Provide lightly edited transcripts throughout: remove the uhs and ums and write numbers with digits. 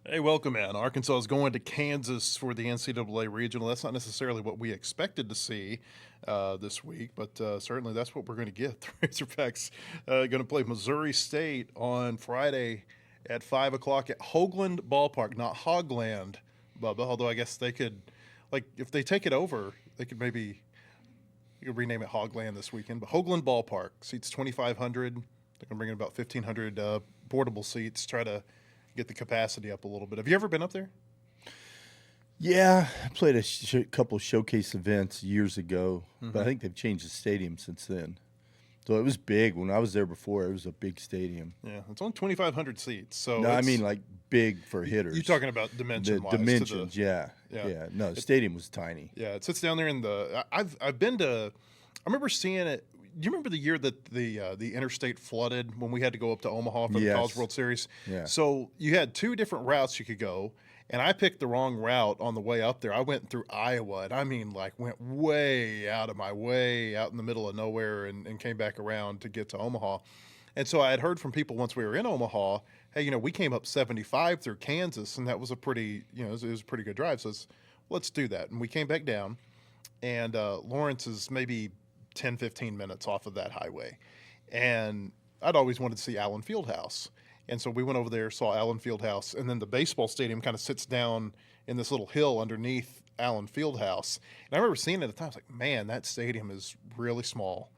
Hey, welcome in. Arkansas is going to Kansas for the NCAA regional. That's not necessarily what we expected to see this week, but certainly that's what we're going to get. The Razorbacks going to play Missouri State on Friday at 5 o'clock at Hoagland Ballpark, not Hogland, Bubba, although I guess they could, like, if they take it over, they could maybe you could rename it Hogland this weekend. But Hoagland Ballpark seats 2,500. They're going to bring in about 1,500 portable seats, try to get the capacity up a little bit. Have you ever been up there? Yeah, I played a couple showcase events years ago, but I think they've changed the stadium since then. So it was big. When I was there before, it was a big stadium. Yeah, it's only 2,500 seats. So No, I mean like big for hitters. You're talking about the dimension-wise. dimensions, yeah. No, the stadium was tiny. Yeah, it sits down there in the. I've been to. I remember seeing it. Do you remember the year that the interstate flooded when we had to go up to Omaha for the College World Series? Yeah. So you had two different routes you could go, and I picked the wrong route on the way up there. I went through Iowa, and I mean, like, went way out of my way, out in the middle of nowhere, and came back around to get to Omaha. And so I had heard from people once we were in Omaha, hey, we came up 75 through Kansas, and that was a pretty, it was a pretty good drive. So let's do that. And we came back down, and Lawrence is maybe 10, 15 minutes off of that highway. And I'd always wanted to see Allen Fieldhouse. And so we went over there, saw Allen Fieldhouse, and then the baseball stadium kind of sits down in this little hill underneath Allen Fieldhouse. And I remember seeing it at the time. I was like, man, that stadium is really small.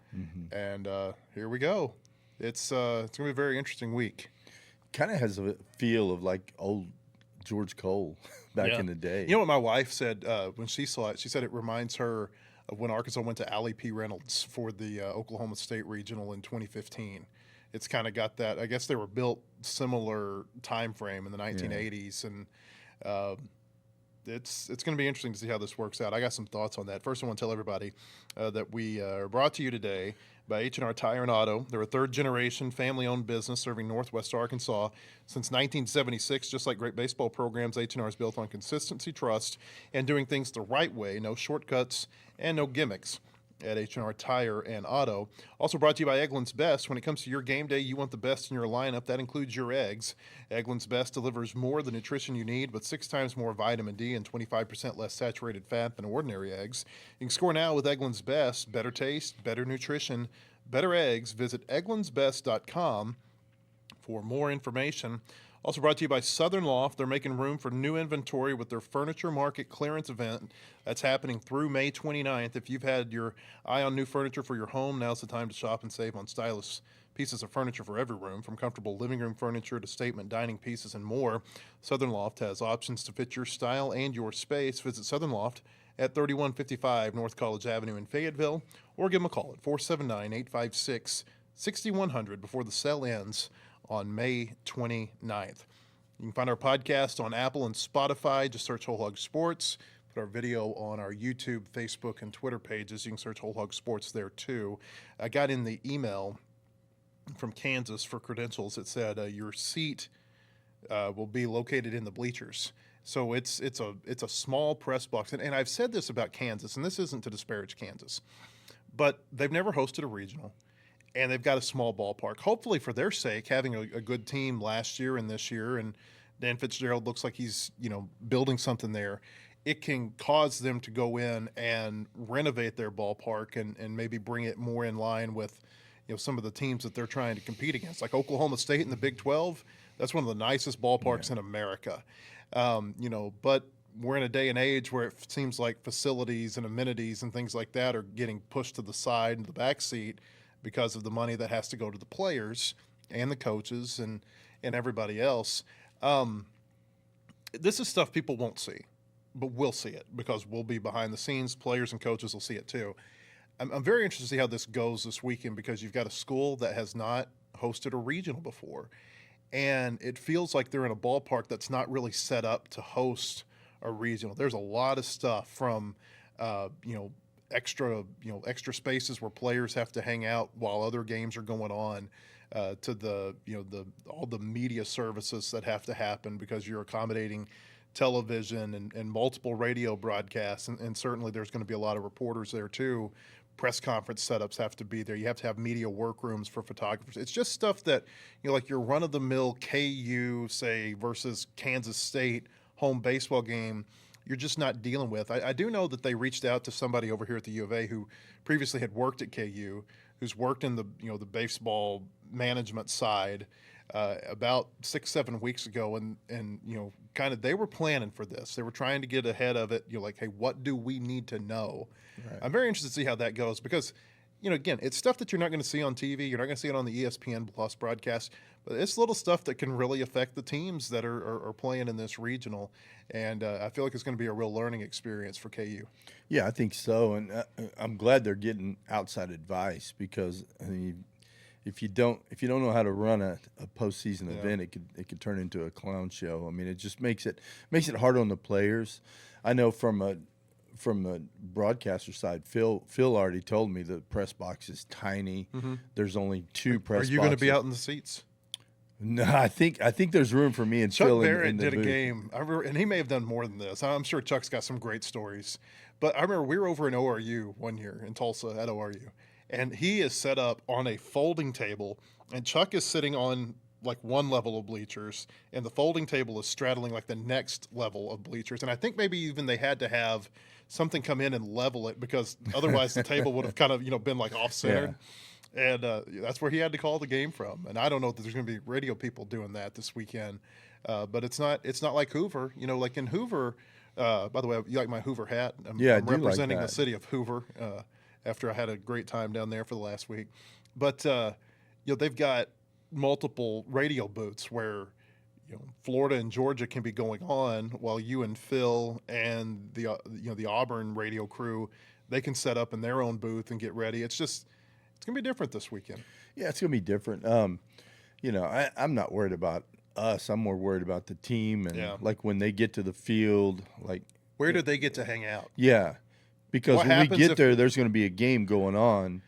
And here we go. It's going to be a very interesting week. Kind of has a feel of like old George Cole back in the day. You know what my wife said when she saw it? She said it reminds her of when Arkansas went to Allie P. Reynolds for the Oklahoma State Regional in 2015. It's kind of got that. I guess they were built similar time frame in the 1980s, and it's going to be interesting to see how this works out. I got some thoughts on that. First, I want to tell everybody that we are brought to you today by H&R Tire and Auto. They're a third-generation family-owned business serving Northwest Arkansas since 1976. Just like great baseball programs, H&R is built on consistency, trust, and doing things the right way. No shortcuts and no gimmicks at H&R Tire and Auto. Also brought to you by Eggland's Best. When it comes to your game day, you want the best in your lineup. That includes your eggs. Eggland's Best delivers more of the nutrition you need, with 6 times more vitamin D and 25% less saturated fat than ordinary eggs. You can score now with Eggland's Best. Better taste, better nutrition, better eggs. Visit egglandsbest.com for more information. Also brought to you by Southern Loft. They're making room for new inventory with their Furniture Market clearance event that's happening through May 29th. If you've had your eye on new furniture for your home, now's the time to shop and save on stylish pieces of furniture for every room, from comfortable living room furniture to statement dining pieces and more. Southern Loft has options to fit your style and your space. Visit Southern Loft at 3155 North College Avenue in Fayetteville, or give them a call at 479-856-6100 before the sale ends on May 29th. You can find our podcast on Apple and Spotify. Just search Whole Hog Sports. Put our video on our YouTube, Facebook, and Twitter pages. You can search Whole Hog Sports there too. I got in the email from Kansas for credentials. It said your seat will be located in the bleachers. So it's a small press box. And I've said this about Kansas, and this isn't to disparage Kansas, but they've never hosted a regional. And they've got a small ballpark. Hopefully, for their sake, having a good team last year and this year, and Dan Fitzgerald looks like he's building something there, it can cause them to go in and renovate their ballpark and maybe bring it more in line with some of the teams that they're trying to compete against, like Oklahoma State in the Big 12. That's one of the nicest ballparks in America. But we're in a day and age where it seems like facilities and amenities and things like that are getting pushed to the side and the back seat because of the money that has to go to the players and the coaches and everybody else. This is stuff people won't see, but we'll see it because we'll be behind the scenes. Players and coaches will see it too. I'm very interested to see how this goes this weekend because you've got a school that has not hosted a regional before. And it feels like they're in a ballpark that's not really set up to host a regional. There's a lot of stuff from, extra spaces where players have to hang out while other games are going on, to the all the media services that have to happen because you're accommodating television and multiple radio broadcasts, and certainly there's going to be a lot of reporters there too, press conference setups have to be there. You have to have media workrooms for photographers. It's just stuff that, like your run-of-the-mill KU, say, versus Kansas State home baseball game, you're just not dealing with. I do know that they reached out to somebody over here at the U of A who previously had worked at KU, who's worked in the baseball management side about 6-7 weeks ago, and kind of they were planning for this. They were trying to get ahead of it. Like, hey, what do we need to know? Right. I'm very interested to see how that goes because, again, it's stuff that you're not going to see on TV. You're not going to see it on the ESPN Plus broadcast, but it's little stuff that can really affect the teams that are playing in this regional. And I feel like it's going to be a real learning experience for KU. Yeah, I think so. And I'm glad they're getting outside advice because, if you don't know how to run a postseason event, it could turn into a clown show. I mean, it just makes it hard on the players. I know from a broadcaster side, Phil already told me the press box is tiny. Mm-hmm. There's only 2 press boxes. Are you going to be out in the seats? No, I think there's room for me and Chuck Phil Barrett in the did a game, and he may have done more than this. I'm sure Chuck's got some great stories. But I remember we were over in ORU one year in Tulsa at ORU. And he is set up on a folding table, and Chuck is sitting on like one level of bleachers, and the folding table is straddling like the next level of bleachers. And I think maybe even they had to have something come in and level it because otherwise the table would have kind of been like off-centered. Yeah. And that's where he had to call the game from. And I don't know that there's going to be radio people doing that this weekend, but it's not like Hoover. Like in Hoover. By the way, you like my Hoover hat? I'm representing the city of Hoover. After I had a great time down there for the last week. But, they've got multiple radio booths where, Florida and Georgia can be going on while you and Phil and the Auburn radio crew, they can set up in their own booth and get ready. It's going to be different this weekend. Yeah, it's going to be different. I'm not worried about us. I'm more worried about the team and like when they get to the field, like. Where do they get to hang out? Yeah. Because when we get there, there's going to be a game going on.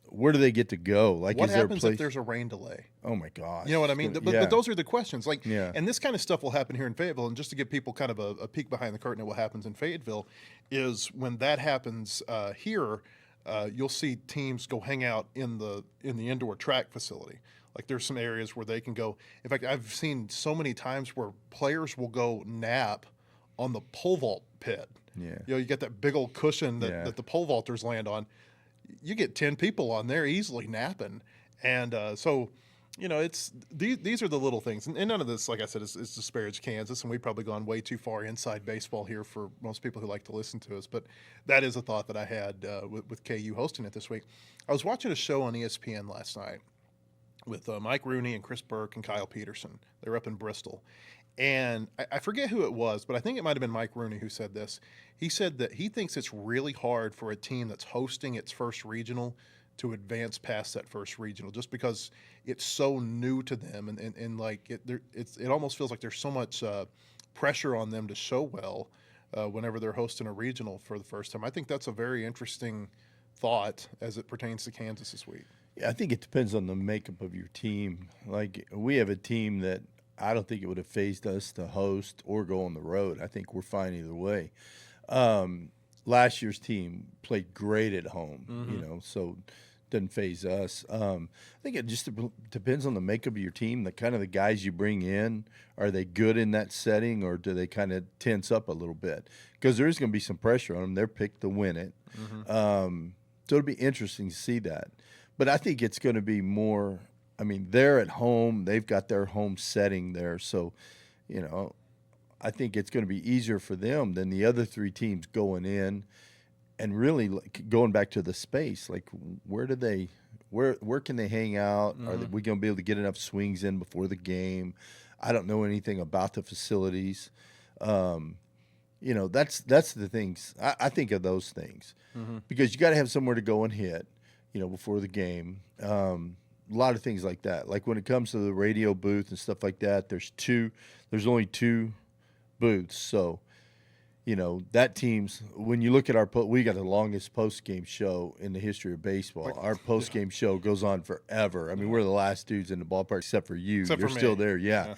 Where do they get to go? Like, what happens if there's a rain delay? Oh my gosh! You know what I mean? But those are the questions. Like, and this kind of stuff will happen here in Fayetteville. And just to give people kind of a peek behind the curtain at what happens in Fayetteville, is when that happens here, you'll see teams go hang out in the indoor track facility. Like, there's some areas where they can go. In fact, I've seen so many times where players will go nap on the pole vault pit. Yeah. You get that big old cushion that the pole vaulters land on. You get 10 people on there easily napping. And so, it's these are the little things. And none of this, like I said, is disparage Kansas. And we've probably gone way too far inside baseball here for most people who like to listen to us. But that is a thought that I had with KU hosting it this week. I was watching a show on ESPN last night with Mike Rooney and Chris Burke and Kyle Peterson. They were up in Bristol. And I forget who it was, but I think it might have been Mike Rooney who said this. He said that he thinks it's really hard for a team that's hosting its first regional to advance past that first regional just because it's so new to them. And like it almost feels like there's so much pressure on them to show well whenever they're hosting a regional for the first time. I think that's a very interesting thought as it pertains to Kansas this week. Yeah, I think it depends on the makeup of your team. Like, we have a team that I don't think it would have fazed us to host or go on the road. I think we're fine either way. Last year's team played great at home, so doesn't faze us. I think it just depends on the makeup of your team, the kind of the guys you bring in. Are they good in that setting, or do they kind of tense up a little bit? Because there is going to be some pressure on them. They're picked to win it. So it'll be interesting to see that. But I think it's going to be more – I mean, they're at home. They've got their home setting there. So, I think it's going to be easier for them than the other 3 teams going in and really going back to the space. Like, where can they hang out? Are we going to be able to get enough swings in before the game? I don't know anything about the facilities. That's the things. I think of those things because you got to have somewhere to go and hit, before the game. A lot of things like that. Like when it comes to the radio booth and stuff like that, there's only 2 booths. So, that team's, when you look at we got the longest post-game show in the history of baseball. Our post-game show goes on forever. I mean, we're the last dudes in the ballpark except for you. You're still there, yeah.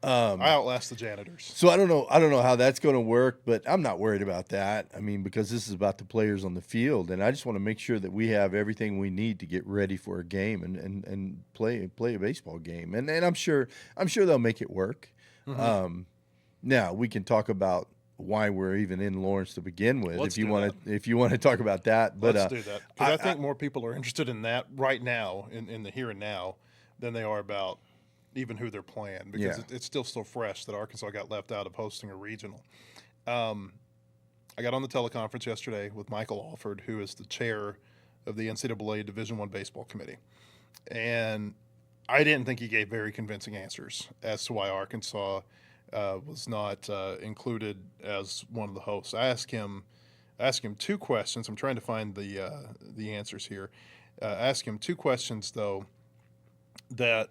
I outlast the janitors. So I don't know how that's going to work, but I'm not worried about that. I mean, because this is about the players on the field, and I just want to make sure that we have everything we need to get ready for a game and play a baseball game. And I'm sure they'll make it work. Now we can talk about why we're even in Lawrence to begin with, if you want to talk about that. But let's do that, because I think more people are interested in that right now, in the here and now, than they are about even who they're playing, because it's still so fresh that Arkansas got left out of hosting a regional. I got on the teleconference yesterday with Michael Alford, who is the chair of the NCAA Division I Baseball Committee, and I didn't think he gave very convincing answers as to why Arkansas was not included as one of the hosts. I asked him two questions. I'm trying to find the answers here. I asked him two questions though that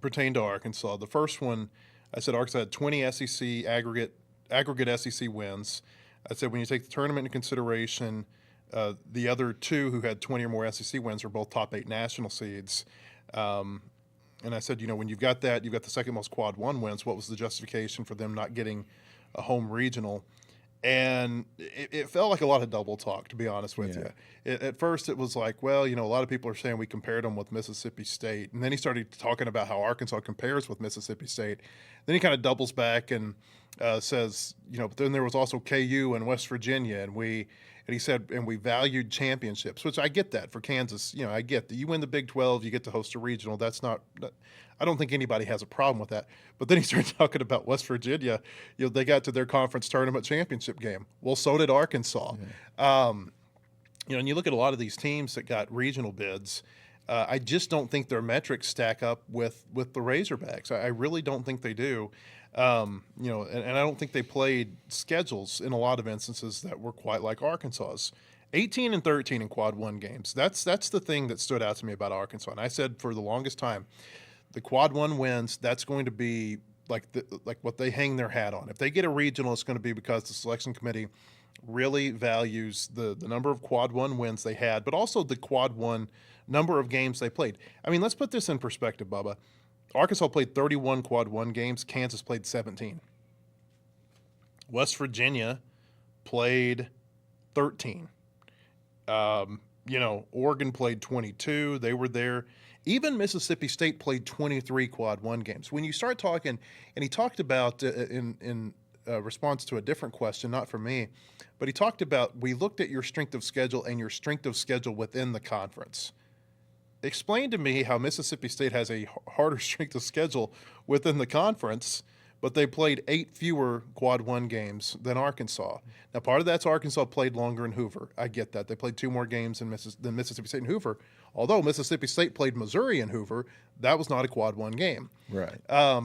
pertain to Arkansas. The first one, I said Arkansas had 20 SEC aggregate SEC wins. I said when you take the tournament into consideration, the other two who had 20 or more SEC wins are both top 8 national seeds. And I said, when you've got that, you've got the second most quad one wins. What was the justification for them not getting a home regional? And it felt like a lot of double talk, to be honest with you. At first, it was like, well, a lot of people are saying we compared them with Mississippi State. And then he started talking about how Arkansas compares with Mississippi State. Then he kind of doubles back and says, but then there was also KU and West Virginia. And he said, and we valued championships, which I get that for Kansas. I get that you win the Big 12, you get to host a regional. I don't think anybody has a problem with that. But then he started talking about West Virginia. They got to their conference tournament championship game. Well, so did Arkansas. And you look at a lot of these teams that got regional bids. I just don't think their metrics stack up with the Razorbacks. I really don't think they do. And I don't think they played schedules in a lot of instances that were quite like Arkansas's. 18 and 13 in quad one games. That's the thing that stood out to me about Arkansas. And I said for the longest time, the quad one wins, that's going to be like what they hang their hat on. If they get a regional, it's going to be because the selection committee really values the number of quad one wins they had, but also the quad one number of games they played. I mean, let's put this in perspective, Bubba. Arkansas played 31 quad one games. Kansas played 17. West Virginia played 13. Oregon played 22. They were there. Even Mississippi State played 23 quad one games. When you start talking, and he talked about in response to a different question, not from me, but he talked about we looked at your strength of schedule and your strength of schedule within the conference. Explain to me how Mississippi State has a harder strength of schedule within the conference, but they played 8 fewer quad one games than Arkansas. Now, part of that's Arkansas played longer in Hoover. I get that. They played 2 more games than Mississippi State in Hoover. Although Mississippi State played Missouri in Hoover, that was not a quad one game. Right. I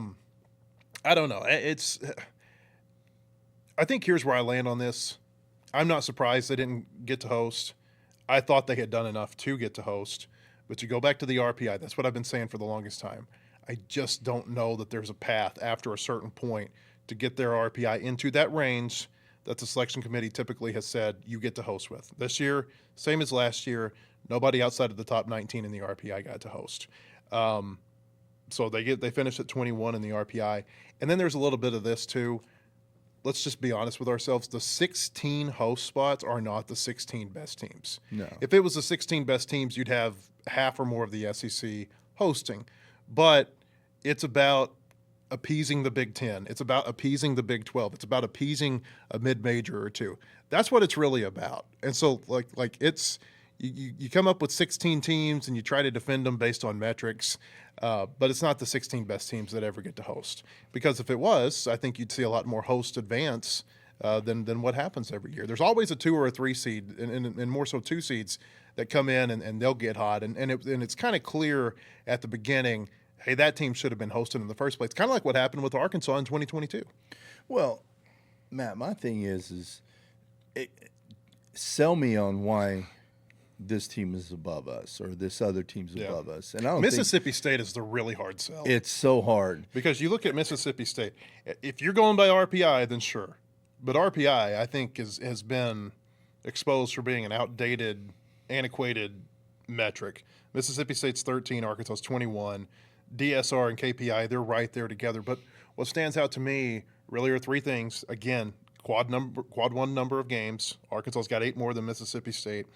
don't know. I think here's where I land on this. I'm not surprised they didn't get to host. I thought they had done enough to get to host. But you go back to the RPI. That's what I've been saying for the longest time. I just don't know that there's a path after a certain point to get their RPI into that range that the selection committee typically has said you get to host with. This year, same as last year, nobody outside of the top 19 in the RPI got to host. So they finished at 21 in the RPI. And then there's a little bit of this too. Let's just be honest with ourselves. The 16 host spots are not the 16 best teams. No. If it was the 16 best teams, you'd have half or more of the SEC hosting. But it's about appeasing the Big Ten. It's about appeasing the Big 12. It's about appeasing a mid-major or two. That's what it's really about. And so, like it's you come up with 16 teams and you try to defend them based on metrics, but it's not the 16 best teams that ever get to host. Because if it was, I think you'd see a lot more host advance than what happens every year. There's always a 2 or a 3 seed, and more so 2 seeds that come in and they'll get hot. And it's kind of clear at the beginning, hey, that team should have been hosted in the first place. Kind of like what happened with Arkansas in 2022. Well, Matt, my thing is sell me on why this team is above us or this other team's above us. And I don't Mississippi State is the really hard sell. It's so hard. Because you look at Mississippi State. If you're going by RPI, then sure. But RPI, I think, has been exposed for being an outdated, antiquated metric. Mississippi State's 13, Arkansas's 21. DSR and KPI, they're right there together. But what stands out to me really are three things. Again, quad one number of games. Arkansas's got 8 more than Mississippi State.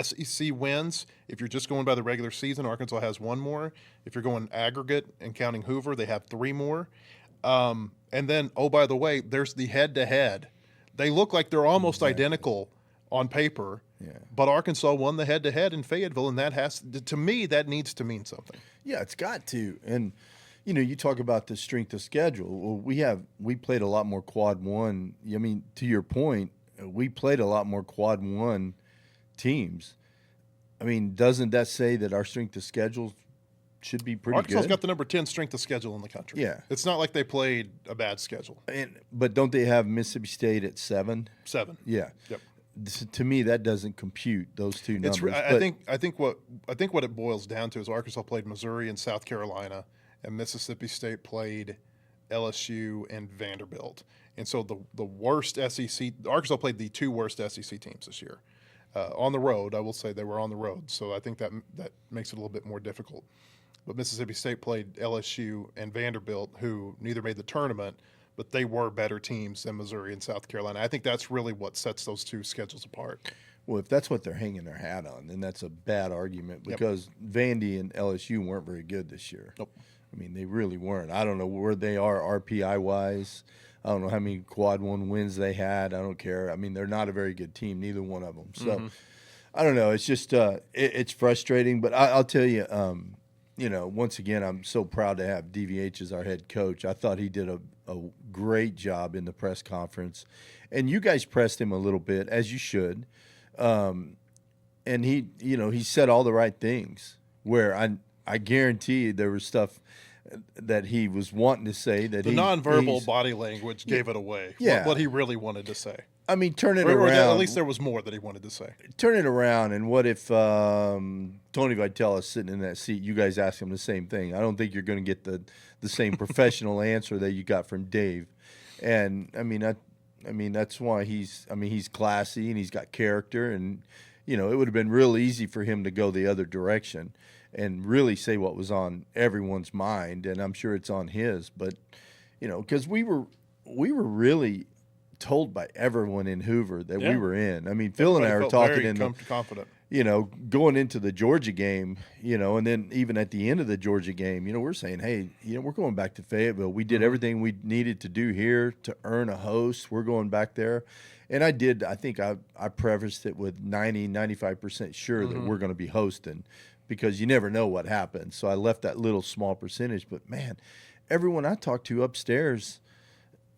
SEC wins. If you're just going by the regular season, Arkansas has 1 more. If you're going aggregate and counting Hoover, they have 3 more. And then, oh, by the way, there's the head-to-head. They look like they're almost identical on paper, but Arkansas won the head-to-head in Fayetteville, and that has to me that needs to mean something. Yeah, it's got to. And you talk about the strength of schedule. Well, we played a lot more quad one. I mean, to your point, we played a lot more quad one teams. I mean, doesn't that say that our strength of schedule should be pretty Arkansas's good? got the number 10 strength of schedule in the country. Yeah. It's not like they played a bad schedule. But don't they have Mississippi State at 7? 7. Yeah. Yep. To me, that doesn't compute those two numbers. I think what it boils down to is Arkansas played Missouri and South Carolina, and Mississippi State played LSU and Vanderbilt. And so the worst SEC – Arkansas played the 2 worst SEC teams this year. On the road, I will say they were on the road, so I think that makes it a little bit more difficult. But Mississippi State played LSU and Vanderbilt, who neither made the tournament, but they were better teams than Missouri and South Carolina. I think that's really what sets those 2 schedules apart. Well, if that's what they're hanging their hat on, then that's a bad argument because Vandy and LSU weren't very good this year. Nope. I mean, they really weren't. I don't know where they are RPI-wise. I don't know how many quad one wins they had. I don't care. I mean, they're not a very good team, neither one of them. So, I don't know. It's just it's frustrating. But I'll tell you, once again, I'm so proud to have DVH as our head coach. I thought he did a great job in the press conference. And you guys pressed him a little bit, as you should. And he said all the right things where I guarantee there was stuff that he was wanting to say that the nonverbal body language gave it away. Yeah. What he really wanted to say. I mean, turn it or around. At least there was more that he wanted to say. Turn it around, and what if Tony Vitale is sitting in that seat? You guys ask him the same thing. I don't think you're going to get the same professional answer that you got from Dave. And I mean that's why he's classy and he's got character, and it would have been real easy for him to go the other direction and really say what was on everyone's mind, and I'm sure it's on his. But because we were really told by everyone in Hoover that we were in. I mean, Phil and I were talking confident. Going into the Georgia game, and then even at the end of the Georgia game, we're saying, hey, we're going back to Fayetteville. We did everything we needed to do here to earn a host. We're going back there. And I think I prefaced it with 95% sure that we're going to be hosting, because you never know what happens. So I left that little small percentage. But, man, everyone I talked to upstairs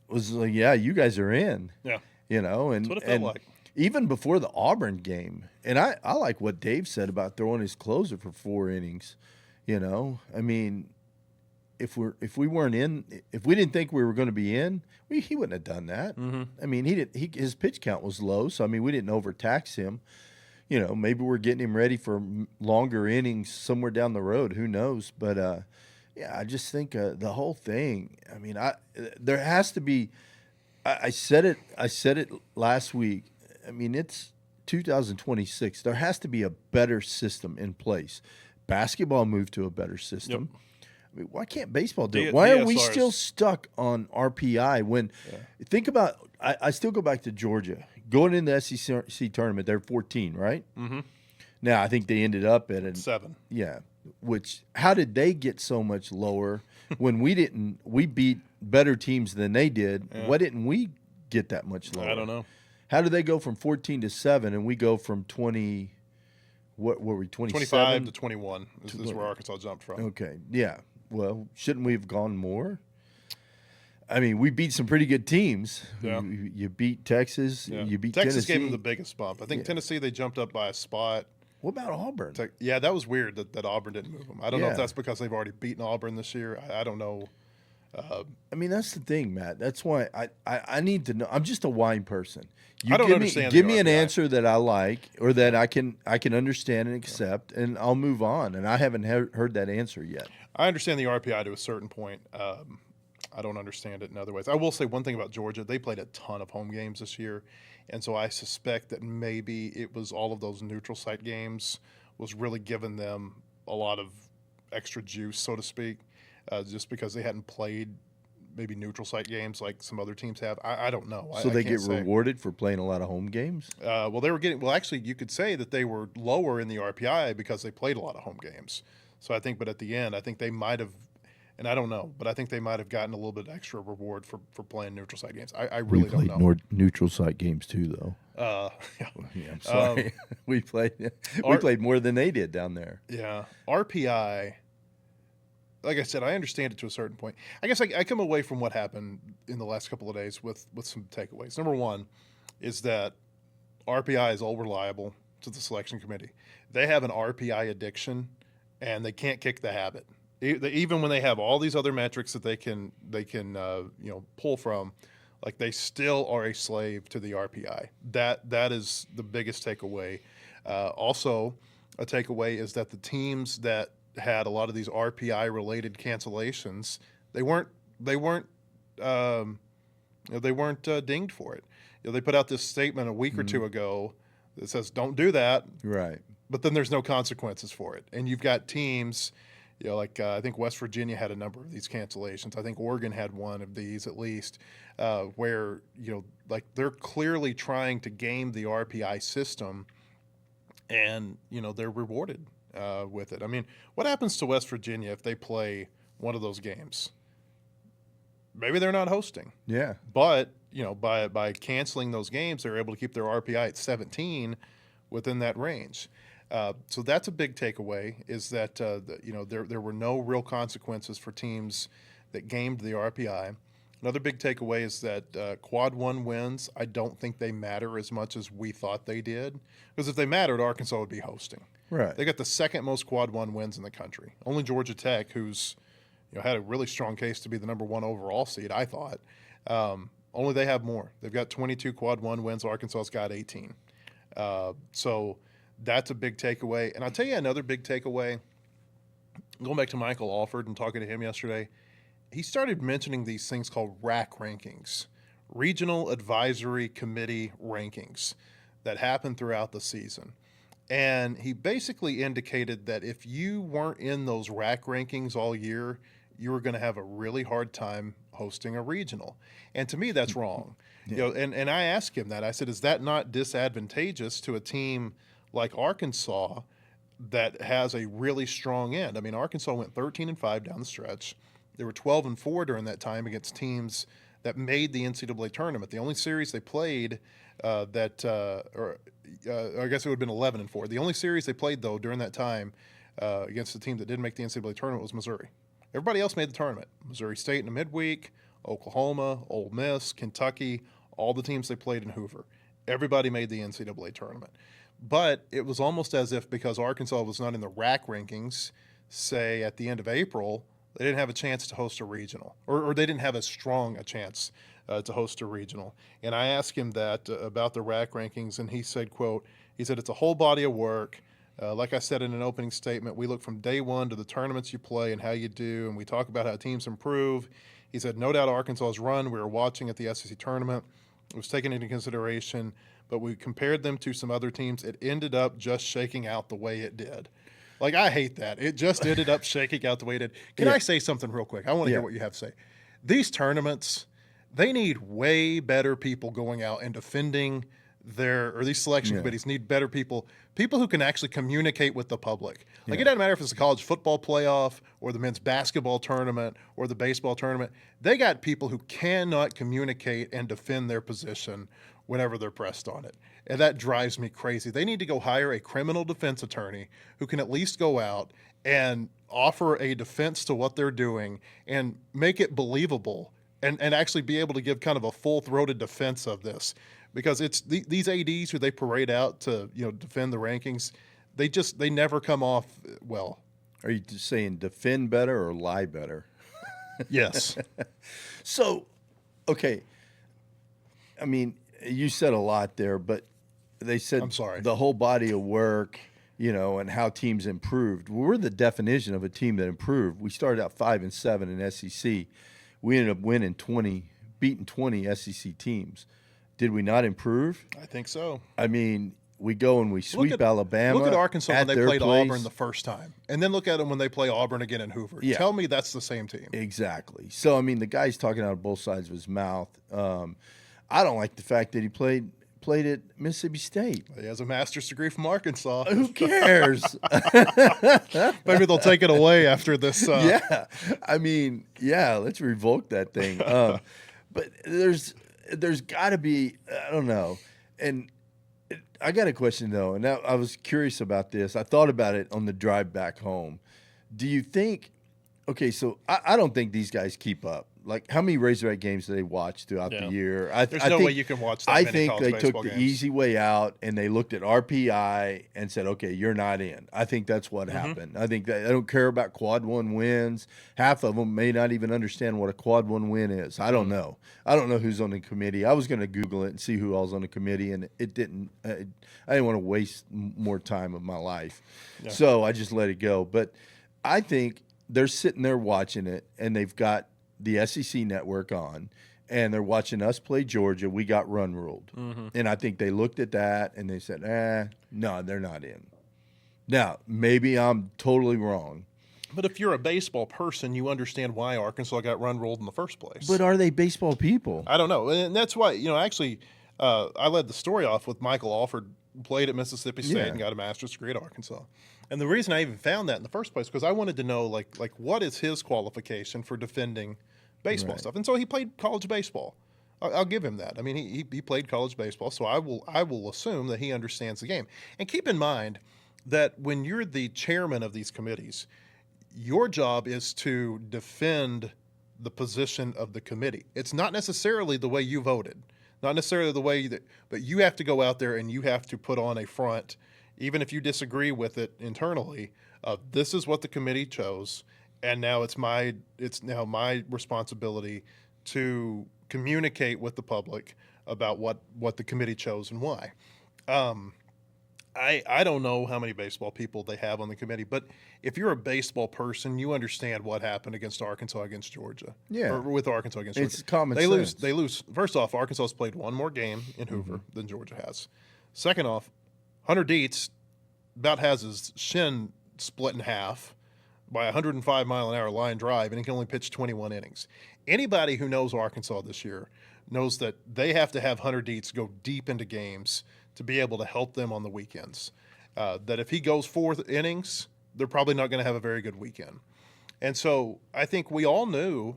was like, yeah, you guys are in. Yeah. And that's what it felt like. Even before the Auburn game, and I like what Dave said about throwing his closer for 4 innings. I mean, if we weren't in, if we didn't think we were going to be in, he wouldn't have done that. I mean, his pitch count was low, so I mean, we didn't overtax him. Maybe we're getting him ready for longer innings somewhere down the road. Who knows? But I just think the whole thing. I mean, there has to be. I said it last week. I mean, it's 2026. There has to be a better system in place. Basketball moved to a better system. Yep. I mean, why can't baseball do it? Why are we still stuck on RPI when think about I still go back to Georgia. Going in the SEC tournament, they're 14, right? Mm-hmm. Now, I think they ended up at 7. Yeah. How did they get so much lower when we didn't? We beat better teams than they did. Yeah. Why didn't we get that much lower? I don't know. How did they go from 14 to 7 and we go from 20? What were we? 25 to 21 is where Arkansas jumped from. Okay. Yeah. Well, shouldn't we have gone more? I mean, we beat some pretty good teams. Yeah. You beat Texas. Yeah. You beat Texas Tennessee. gave them the biggest bump. I think Tennessee, they jumped up by a spot. What about Auburn? Yeah, that was weird that Auburn didn't move them. I don't know if that's because they've already beaten Auburn this year. I don't know. I mean, that's the thing, Matt. That's why I need to know. I'm just a wine person. I don't understand. Give me an answer that I like or that I can understand and accept, and I'll move on. And I haven't heard that answer yet. I understand the RPI to a certain point. I don't understand it in other ways. I will say one thing about Georgia. They played a ton of home games this year, and so I suspect that maybe it was all of those neutral site games was really giving them a lot of extra juice, so to speak, just because they hadn't played maybe neutral site games like some other teams have. I don't know. So they I can't get say. rewarded for playing a lot of home games? Well, they were getting. Well, actually, you could say that they were lower in the RPI because they played a lot of home games. So I think, but at the end, I think they might have, and I don't know, but I think they might have gotten a little bit extra reward for playing neutral site games. I We really don't played know. neutral site games too, though. Yeah. Yeah, I'm sorry. we played more than they did down there. Yeah, RPI. Like I said, I understand it to a certain point. I guess I come away from what happened in the last couple of days with some takeaways. Number one is that RPI is all reliable to the selection committee. They have an RPI addiction, and they can't kick the habit. Even when they have all these other metrics that they can pull from, like they still are a slave to the RPI. That is the biggest takeaway. Also, a takeaway is that the teams that had a lot of these RPI related cancellations, they weren't dinged for it. They put out this statement a week or two ago that says don't do that, Right. but then there's no consequences for it. And you've got teams, like I think West Virginia had a number of these cancellations. I think Oregon had one of these at least, where like they're clearly trying to game the RPI system, and they're rewarded with it. I mean, what happens to West Virginia if they play one of those games? Maybe they're not hosting. Yeah. But by canceling those games, they're able to keep their RPI at 17 within that range. So that's a big takeaway, is that there were no real consequences for teams that gamed the RPI. Another big takeaway is that quad one wins, I don't think they matter as much as we thought they did. Because if they mattered, Arkansas would be hosting. Right. They got the second most quad one wins in the country. Only Georgia Tech, who's had a really strong case to be the number one overall seed, I thought. Only they have more. They've got 22 quad one wins. Arkansas's got 18. So that's a big takeaway. And I'll tell you another big takeaway. Going back to Michael Alford and talking to him yesterday, he started mentioning these things called RAC rankings, Regional Advisory Committee rankings, that happen throughout the season. And he basically indicated that if you weren't in those RAC rankings all year, you were going to have a really hard time hosting a regional. And to me, that's wrong. Yeah. And I asked him that. I said, is that not disadvantageous to a team like Arkansas that has a really strong end? I mean, Arkansas went 13-5 down the stretch. They were 12-4 during that time against teams that made the NCAA tournament. The only series they played I guess it would have been 11-4. The only series they played, though, during that time against the team that didn't make the NCAA tournament was Missouri. Everybody else made the tournament. Missouri State in the midweek, Oklahoma, Ole Miss, Kentucky, all the teams they played in Hoover. Everybody made the NCAA tournament. But it was almost as if because Arkansas was not in the RAC rankings, say at the end of April, they didn't have a chance to host a regional, or they didn't have as strong a chance to host a regional. And I asked him that about the RAC rankings, and he said, quote, he said, it's a whole body of work. Like I said in an opening statement, we look from day one to the tournaments you play and how you do, and we talk about how teams improve. He said, no doubt Arkansas's run we were watching at the SEC tournament was taken into consideration, but we compared them to some other teams. It ended up just shaking out the way it did. Like, I hate that. It just ended up shaking out the way it did. Can I say something real quick? I want to hear what you have to say. These tournaments, they need way better people going out and defending these selection committees need better people who can actually communicate with the public. Like, it doesn't matter if it's a college football playoff or the men's basketball tournament or the baseball tournament. They got people who cannot communicate and defend their position whenever they're pressed on it. And that drives me crazy. They need to go hire a criminal defense attorney who can at least go out and offer a defense to what they're doing and make it believable and actually be able to give kind of a full-throated defense of this. Because it's these ADs who they parade out to defend the rankings, they never come off well. Are you just saying defend better or lie better? Yes. So, okay. I mean, you said a lot there, but they said I'm sorry. The whole body of work, and how teams improved. Well, we're the definition of a team that improved. We started out 5-7 in SEC. We ended up beating 20 SEC teams. Did we not improve? I think so. I mean, we go and we sweep Alabama. Look at Arkansas when they their played place. Auburn the first time, and then look at them when they play Auburn again in Hoover. Yeah. Tell me that's the same team. Exactly. So, I mean, the guy's talking out of both sides of his mouth. I don't like the fact that he played at Mississippi State. He has a master's degree from Arkansas. Who cares? Maybe they'll take it away after this. Yeah. I mean, yeah, let's revoke that thing. But there's got to be, I don't know. And I got a question, though, and I was curious about this. I thought about it on the drive back home. Do you think – okay, so I don't think these guys keep up. Like, how many Razorback games do they watch throughout the year? There's no way you can watch that many I think college they baseball took the games. easy way out, and they looked at RPI and said, okay, you're not in. I think that's what happened. I think that I don't care about quad one wins. Half of them may not even understand what a quad one win is. I don't know. I don't know who's on the committee. I was going to Google it and see who else on the committee, and it didn't. I didn't want to waste more time of my life. Yeah. So I just let it go. But I think they're sitting there watching it, and they've got the SEC network on, and they're watching us play Georgia. We got run ruled. And I think they looked at that, and they said, no, they're not in. Now, maybe I'm totally wrong. But if you're a baseball person, you understand why Arkansas got run ruled in the first place. But are they baseball people? I don't know. And that's why, actually, I led the story off with Michael Alford, played at Mississippi State and got a master's degree at Arkansas. And the reason I even found that in the first place, because I wanted to know, like what is his qualification for defending baseball stuff? And so he played college baseball. I'll give him that. I mean, he played college baseball, so I will assume that he understands the game. And keep in mind that when you're the chairman of these committees, your job is to defend the position of the committee. It's not necessarily the way you voted, not necessarily the way but you have to go out there and you have to put on a front, even if you disagree with it internally. This is what the committee chose, and now it's now my responsibility to communicate with the public about what the committee chose and why. I don't know how many baseball people they have on the committee, but if you're a baseball person, you understand what happened against Arkansas against Georgia. Yeah. Or with Arkansas against Georgia. It's common sense. sense. They lose. First off, Arkansas's played one more game in Hoover than Georgia has. Second off, Hunter Dietz about has his shin split in half by a 105-mile-an-hour line drive, and he can only pitch 21 innings. Anybody who knows Arkansas this year knows that they have to have Hunter Dietz go deep into games to be able to help them on the weekends. That if he goes 4 innings, they're probably not going to have a very good weekend. And so I think we all knew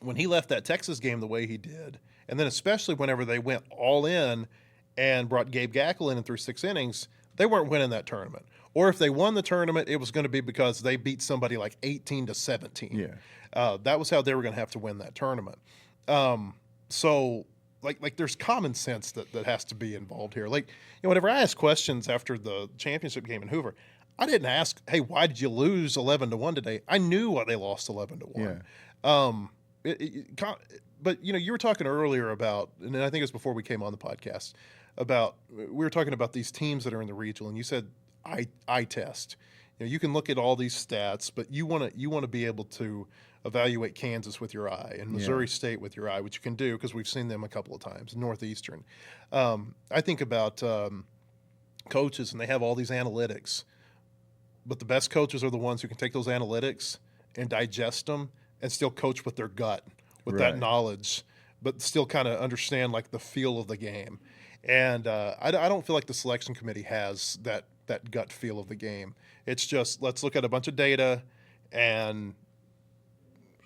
when he left that Texas game the way he did, and then especially whenever they went all in and brought Gabe Gackel in and threw 6 innings, they weren't winning that tournament. Or if they won the tournament, it was going to be because they beat somebody like 18-17. Yeah. That was how they were going to have to win that tournament. So like there's common sense that has to be involved here. Like, whenever I asked questions after the championship game in Hoover, I didn't ask, hey, why did you lose 11-1 today? I knew why they lost 11-1. Yeah. But you were talking earlier about, and I think it was before we came on the podcast, about we were talking about these teams that are in the regional, and you said eye test. You can look at all these stats, but you want to be able to evaluate Kansas with your eye and Missouri State with your eye, which you can do because we've seen them a couple of times. Northeastern. I think about coaches, and they have all these analytics, but the best coaches are the ones who can take those analytics and digest them and still coach with their gut, with that knowledge, but still kind of understand like the feel of the game. And I don't feel like the selection committee has that gut feel of the game. It's just, let's look at a bunch of data and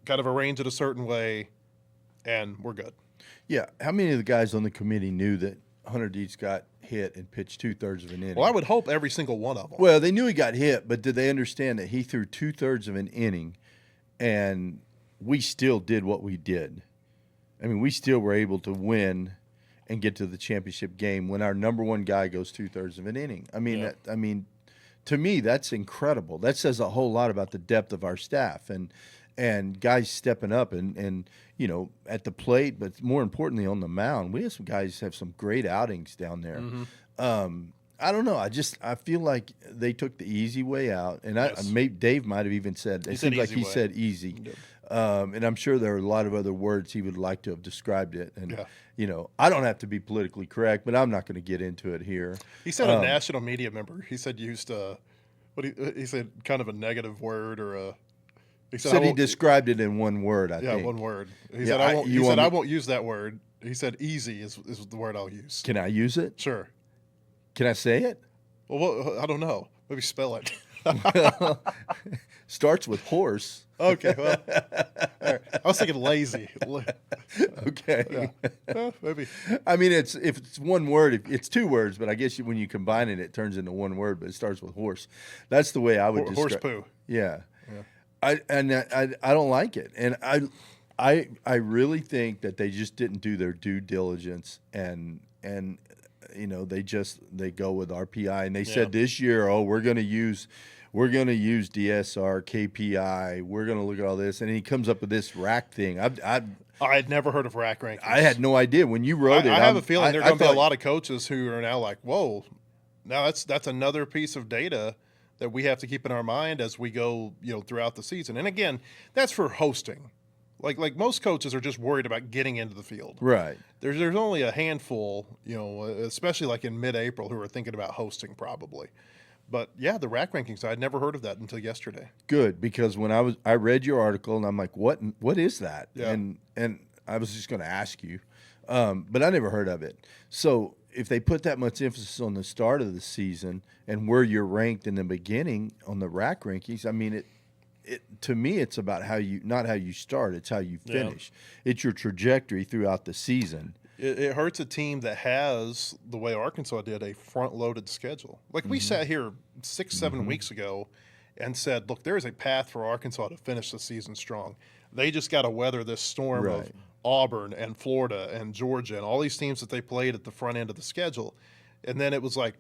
kind of arrange it a certain way, and we're good. Yeah. How many of the guys on the committee knew that Hunter Dietz got hit and pitched 2/3 of an inning? Well, I would hope every single one of them. Well, they knew he got hit, but did they understand that he threw 2/3 of an inning, and we still did what we did? I mean, we still were able to win and get to the championship game when our number one guy goes 2/3 of an inning. I mean, to me, that's incredible. That says a whole lot about the depth of our staff and guys stepping up and at the plate, but more importantly on the mound. We have some guys have some great outings down there. I don't know. I feel like they took the easy way out, and maybe Dave might have even said it seems like he said easy. And I'm sure there are a lot of other words he would like to have described it. And, Yeah. you know, I don't have to be politically correct, but I'm not going to get into it here. He said a national media member. He said used he said kind of a negative word or a. He Said he won't- described it in one word, I Yeah, think. one word. He Yeah, said I won't. you He want said I me- won't use that word. He said easy is the word I'll use. Can I use it? Sure. Can I say it? Well, I don't know. Maybe spell it. Starts with horse. Okay. Well, all right. I was thinking lazy. Okay. Maybe. I mean, if it's one word, it's two words, but I guess when you combine it, it turns into one word. But it starts with horse. That's the way I would Horse describe. poo. Yeah. I don't like it, and I really think that they just didn't do their due diligence, and you know they go with RPI, and they said this year, we're going to use DSR, KPI, we're going to look at all this, and he comes up with this rack thing. I had never heard of rack rankings. I had no idea when you wrote it. I have a feeling there are going to be a thought- lot of coaches who are now like, whoa, now that's another piece of data that we have to keep in our mind as we go, throughout the season. And again, that's for hosting. Like most coaches are just worried about getting into the field. Right. There's only a handful, especially like in mid-April, who are thinking about hosting probably. But yeah, the rack rankings, I'd never heard of that until yesterday. Good, because when I read your article and I'm like, what is that? Yeah. And I was just going to ask you, but I never heard of it. So if they put that much emphasis on the start of the season and where you're ranked in the beginning on the rack rankings, I mean, it to me, it's about not how you start, it's how you finish. It's your trajectory throughout the season. It hurts a team that has, the way Arkansas did, a front-loaded schedule. Like we sat here 6-7 weeks ago and said, look, there is a path for Arkansas to finish the season strong. They just got to weather this storm of Right. Auburn and Florida and Georgia and all these teams that they played at the front end of the schedule. And then it was like,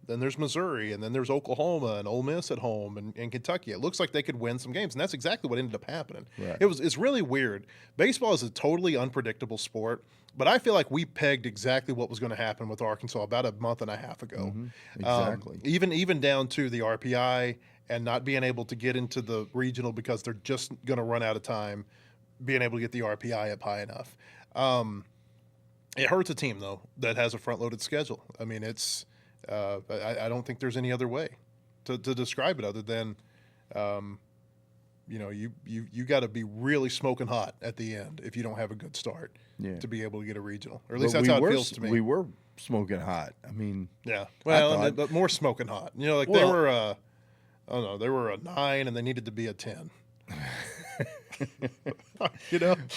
then there's Missouri, and then there's Oklahoma and Ole Miss at home and Kentucky. It looks like they could win some games, and that's exactly what ended up happening. Right. It's really weird. Baseball is a totally unpredictable sport, but I feel like we pegged exactly what was going to happen with Arkansas about a month and a half ago. Exactly. Even down to the RPI and not being able to get into the regional because they're just going to run out of time being able to get the RPI up high enough. It hurts a team, though, that has a front-loaded schedule. I mean, it's I don't think there's any other way to describe it other than, you got to be really smoking hot at the end if you don't have a good start to be able to get a regional. Or at least But that's we how it were feels to me. We were smoking hot. I mean, Yeah. Well, thought- but more smoking hot. They Well- were they were a 9 and they needed to be a 10.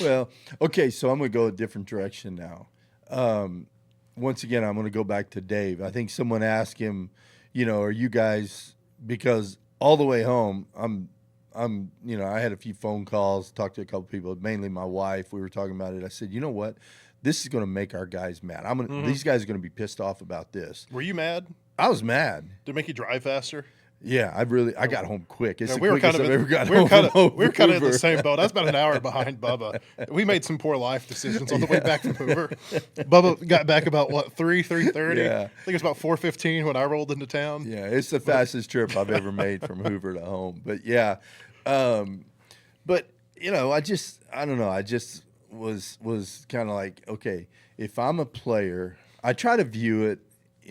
well, okay, so I'm going to go a different direction now. Once again, I'm going to go back to Dave. I think someone asked him, are you guys, because all the way home, I had a few phone calls, talked to a couple people, mainly my wife. We were talking about it. I said, you know what? This is going to make our guys mad. These guys are going to be pissed off about this. Were you mad? I was mad. Did it make you drive faster? Yeah, I got home quick. It's Yeah, the we were quickest kind of I've ever got we were home kind of from we were kind of in Hoover. the same boat. I was about an hour behind Bubba. We made some poor life decisions on the way back from Hoover. Bubba got back about 3:30. Yeah. I think it was about 4:15 when I rolled into town. Yeah, it's the fastest trip I've ever made from Hoover to home. But yeah, but I don't know. I just was kind of like, okay, if I'm a player, I try to view it.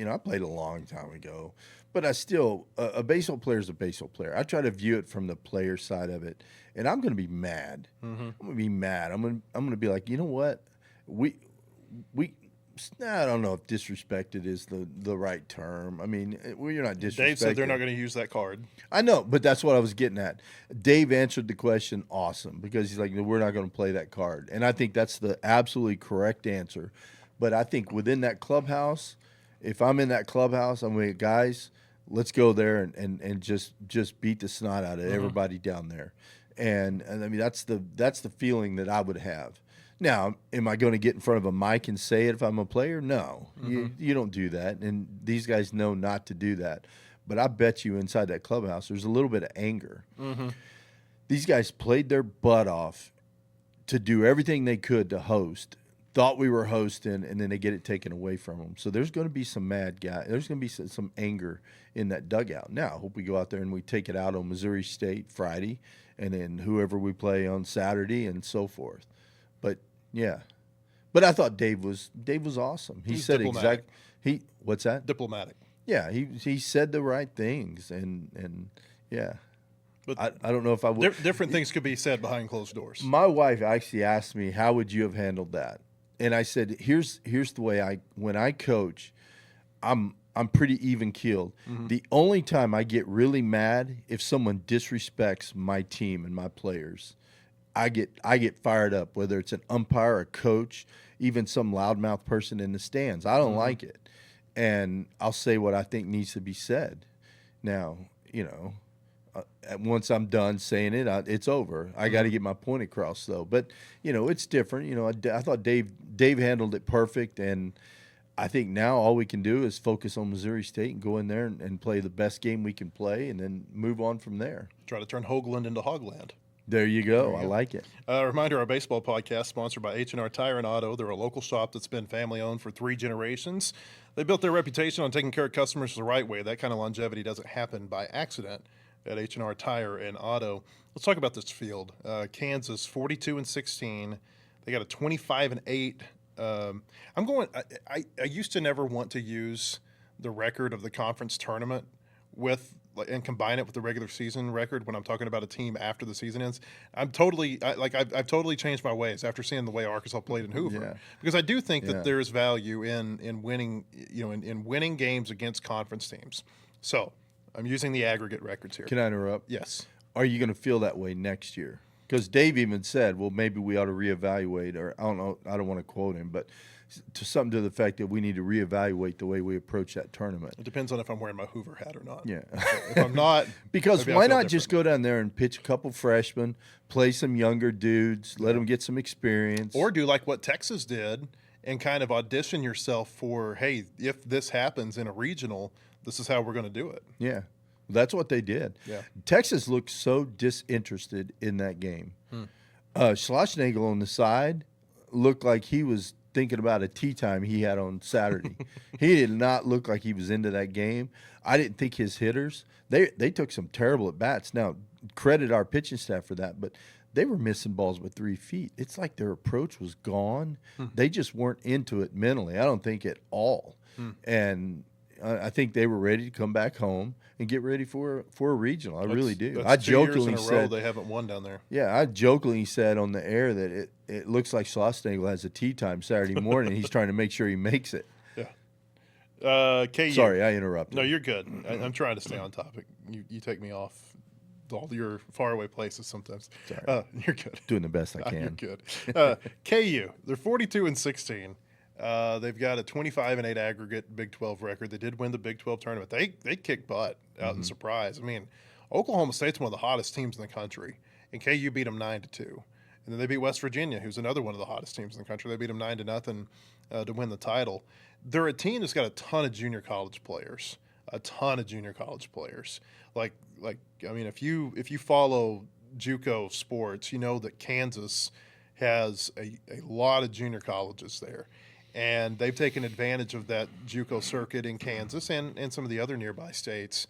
I played a long time ago, but I still a baseball player is a baseball player. I try to view it from the player side of it, and I'm going to be mad. I'm going to be mad. I'm going to be like, you know what, we. I don't know if disrespected is the right term. I mean, you're not disrespected. Dave said they're not going to use that card. I know, but that's what I was getting at. Dave answered the question awesome because he's like, we're not going to play that card. And I think that's the absolutely correct answer. But I think within that clubhouse, if I'm in that clubhouse, I'm like, guys, let's go there and just beat the snot out of everybody down there. And I mean, that's the feeling that I would have. Now, am I going to get in front of a mic and say it if I'm a player? No, you don't do that. And these guys know not to do that. But I bet you inside that clubhouse, there's a little bit of anger. These guys played their butt off to do everything they could to host. thought we were hosting, and then they get it taken away from them. So there's going to be some mad guy. There's going to be some anger in that dugout. Now, I hope we go out there and we take it out on Missouri State Friday, and then whoever we play on Saturday and so forth. But yeah, but I thought Dave was awesome. He He's said diplomatic. what's that? Diplomatic. Yeah, he said the right things, and yeah. But I don't know if I would. different things could be said behind closed doors. My wife actually asked me, "How would you have handled that?" And I said, "Here's the way when I coach, I'm pretty even keeled. The only time I get really mad if someone disrespects my team and my players. I get fired up, whether it's an umpire, a coach, even some loudmouth person in the stands. I don't like it, and I'll say what I think needs to be said. Now, once I'm done saying it, it's over. I got to get my point across, though. But it's different. I thought Dave handled it perfect, and I think now all we can do is focus on Missouri State and go in there and play the best game we can play, and then move on from there. Try to turn Hoagland into Hogland. There you go. I like it. Reminder, our baseball podcast sponsored by H&R Tire and Auto. They're a local shop that's been family-owned for 3 generations. They built their reputation on taking care of customers the right way. That kind of longevity doesn't happen by accident at H&R Tire and Auto. Let's talk about this field. Kansas, 42-16. They got a 25-8. I used to never want to use the record of the conference tournament and combine it with the regular season record when I'm talking about a team after the season ends. I've totally changed my ways after seeing the way Arkansas played in Hoover, because I do think that there is value in winning, in winning games against conference teams. So I'm using the aggregate records here. Can I interrupt? Yes. Are you going to feel that way next year? Because Dave even said, well, maybe we ought to reevaluate, or I don't know, I don't want to quote him, but something to the fact that we need to reevaluate the way we approach that tournament. It depends on if I'm wearing my Hoover hat or not. Yeah. If I'm not, because maybe why I feel not just go down there and pitch a couple freshmen, play some younger dudes, let them get some experience, or do like what Texas did and kind of audition yourself for, hey, if this happens in a regional, this is how we're going to do it. Yeah. That's what they did. Yeah. Texas looked so disinterested in that game. Schlossnagel on the side looked like he was thinking about a tea time he had on Saturday. He did not look like he was into that game. I didn't think his hitters, they took some terrible at-bats. Now, credit our pitching staff for that, but they were missing balls with 3 feet. It's like their approach was gone. They just weren't into it mentally, I don't think, at all. And I think they were ready to come back home and get ready for a regional. I really do. That's I 2 years jokingly in a row said they haven't won down there. Yeah, I jokingly said on the air that it looks like Schlossnagel has a tea time Saturday morning. He's trying to make sure he makes it. Yeah. KU. Sorry, I interrupted. No, you're good. I'm trying to stay on topic. You take me off all your faraway places sometimes. Sorry. You're good. Doing the best I can. You're good. KU, they're 42-16. They've got a 25-8 aggregate Big 12 record. They did win the Big 12 tournament. They kicked butt out in surprise. I mean, Oklahoma State's one of the hottest teams in the country, and KU beat them 9-2. And then they beat West Virginia, who's another one of the hottest teams in the country. They beat them 9-0 to win the title. They're a team that's got a ton of junior college players. Like I mean, if you follow JUCO sports, you know that Kansas has a lot of junior colleges there. And they've taken advantage of that JUCO circuit in Kansas and some of the other nearby states.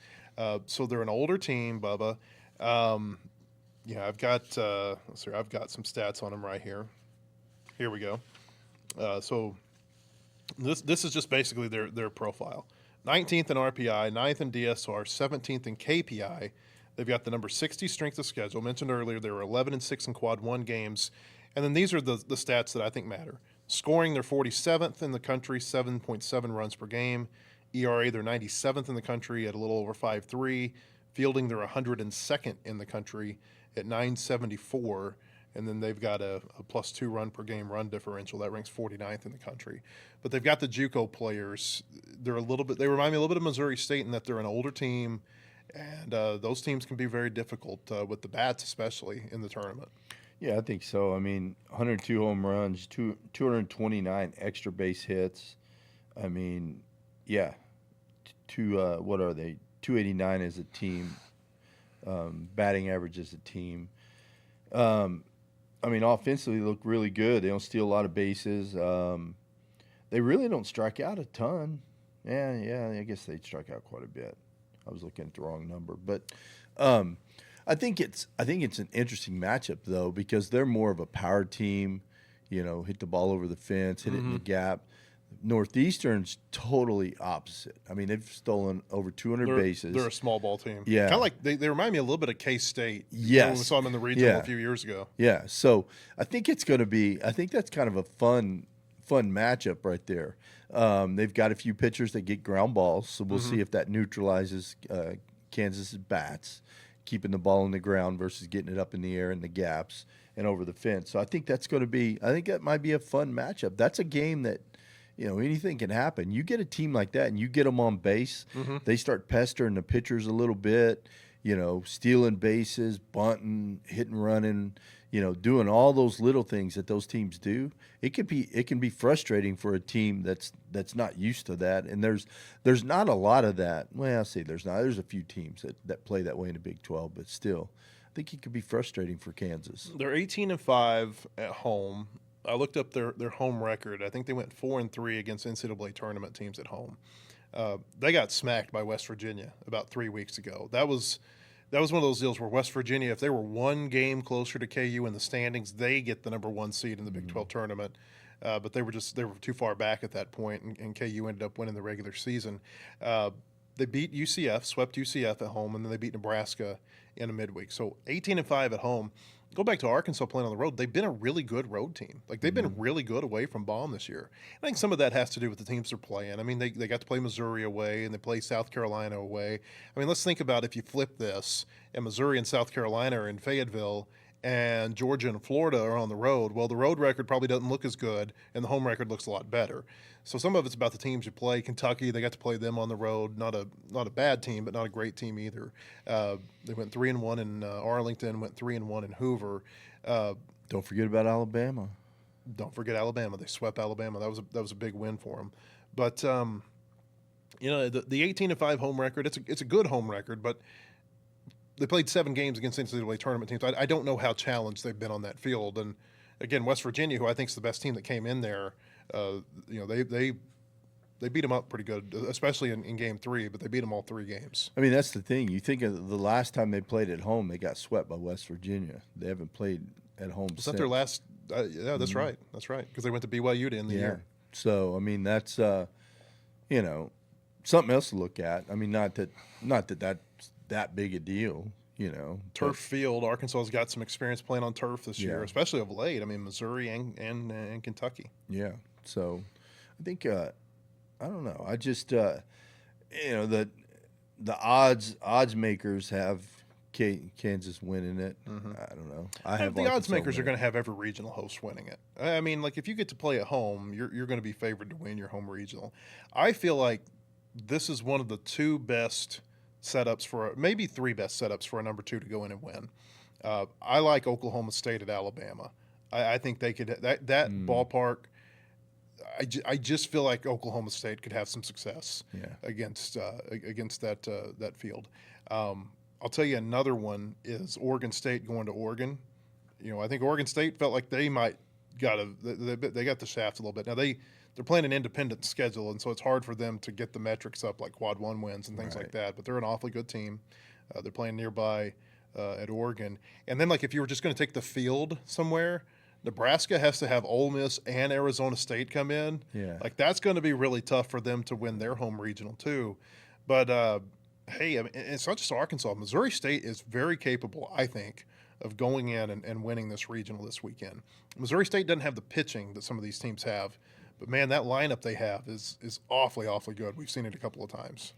So they're an older team, Bubba. I've got some stats on them right here. Here we go. So this is just basically their profile. 19th in RPI, 9th in DSR, 17th in KPI. They've got the number 60 strength of schedule. Mentioned earlier, they were 11-6 in quad 1 games. And then these are the stats that I think matter. Scoring, they're 47th in the country, 7.7 runs per game. ERA, they're 97th in the country at a little over 5.3. Fielding, they're 102nd in the country at 974. And then they've got a +2 run per game run differential. That ranks 49th in the country. But they've got the JUCO players. They remind me a little bit of Missouri State in that they're an older team. And those teams can be very difficult with the bats, especially in the tournament. Yeah, I think so. I mean, 102 home runs, 229 extra base hits. I mean, yeah. What are they? 289 as a team. Batting average as a team. I mean, offensively, they look really good. They don't steal a lot of bases. They really don't strike out a ton. Yeah, I guess they strike out quite a bit. I was looking at the wrong number, but I think it's an interesting matchup though because they're more of a power team. Hit the ball over the fence, hit it in the gap. Northeastern's totally opposite. I mean, they've stolen over 200 bases. They're a small ball team. Yeah. Kind of like they remind me a little bit of K-State. Yes. When we saw them in the regional a few years ago. Yeah. So I think it's going to be. I think that's kind of a fun matchup right there. They've got a few pitchers that get ground balls, so we'll see if that neutralizes Kansas's bats, keeping the ball in the ground versus getting it up in the air in the gaps and over the fence. So I think that's going to be. I think that might be a fun matchup. That's a game that. Anything can happen. You get a team like that and you get them on base, they start pestering the pitchers a little bit, stealing bases, bunting, hitting, running, doing all those little things that those teams do. It can be frustrating for a team that's not used to that. And there's not a lot of that. Well, I'll say there's not. There's a few teams that play that way in the Big 12, but still, I think it could be frustrating for Kansas. They're 18-5 at home. I looked up their home record. I think they went 4-3 against NCAA tournament teams at home. They got smacked by West Virginia about 3 weeks ago. That was one of those deals where West Virginia, if they were one game closer to KU in the standings, they get the number 1 seed in the Big 12 tournament. But they were too far back at that point, and KU ended up winning the regular season. They beat UCF, swept UCF at home, and then they beat Nebraska in a midweek. So 18-5 at home. Go back to Arkansas playing on the road. They've been a really good road team. Like, they've been really good away from Baum this year. I think some of that has to do with the teams they're playing. I mean, they got to play Missouri away, and they play South Carolina away. I mean, let's think about if you flip this, and Missouri and South Carolina are in Fayetteville, and Georgia and Florida are on the road. Well, the road record probably doesn't look as good, and the home record looks a lot better. So some of it's about the teams you play. Kentucky, they got to play them on the road. Not a bad team, but not a great team either. They went 3-1 in Arlington, went 3-1 in Hoover. Don't forget about Alabama. Don't forget Alabama. They swept Alabama. That was a big win for them. But the 18-5 home record, it's a good home record, but they played 7 games against NCAA tournament teams. I don't know how challenged they've been on that field. And again, West Virginia, who I think is the best team that came in there, they beat them up pretty good, especially in Game 3. But they beat them all 3 games. I mean, that's the thing. You think of the last time they played at home, they got swept by West Virginia. They haven't played at home since. Was that their last? Yeah, that's right. That's right. Because they went to BYU to end the year. So I mean, that's something else to look at. I mean, not that that's that big a deal. Turf field. Arkansas's got some experience playing on turf this year, especially of late. I mean, Missouri and Kentucky. Yeah. So I think I don't know. I just the odds makers have Kansas winning it. I don't know. I have the odds makers are going to have every regional host winning it. I mean, like, if you get to play at home, you're going to be favored to win your home regional. I feel like this is one of the 2 best setups maybe 3 best setups for a number 2 to go in and win. I like Oklahoma State at Alabama. I think they could that ballpark. I just feel like Oklahoma State could have some success against that field. I'll tell you another one is Oregon State going to Oregon. I think Oregon State felt like they might they got the shaft a little bit. Now they're playing an independent schedule, and so it's hard for them to get the metrics up like quad 1 wins and things like that. But they're an awfully good team. They're playing nearby at Oregon. And then, like, if you were just going to take the field somewhere, Nebraska has to have Ole Miss and Arizona State come in. Yeah. Like, that's going to be really tough for them to win their home regional too. But, hey, I mean, it's not just Arkansas. Missouri State is very capable, I think, of going in and winning this regional this weekend. Missouri State doesn't have the pitching that some of these teams have. But, man, that lineup they have is awfully, awfully good. We've seen it a couple of times.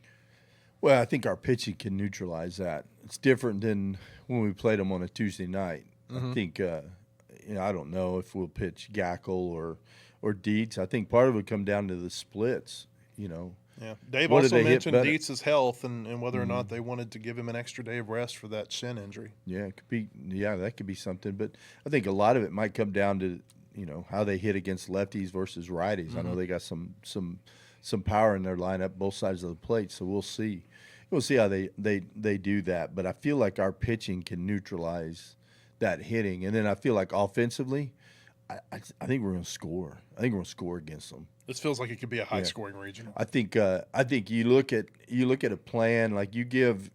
Well, I think our pitching can neutralize that. It's different than when we played them on a Tuesday night. I think, I don't know if we'll pitch Gackle or Dietz. I think part of it would come down to the splits, Yeah. Dave also mentioned Dietz's health and whether or not they wanted to give him an extra day of rest for that shin injury. Yeah, it could be. Yeah, that could be something. But I think a lot of it might come down to how they hit against lefties versus righties. I know they got some power in their lineup, both sides of the plate. So we'll see. We'll see how they do that. But I feel like our pitching can neutralize that hitting. And then I feel like offensively, I think we're going to score. I think we're going to score against them. This feels like it could be a high-scoring regional. I think you look at a plan like you give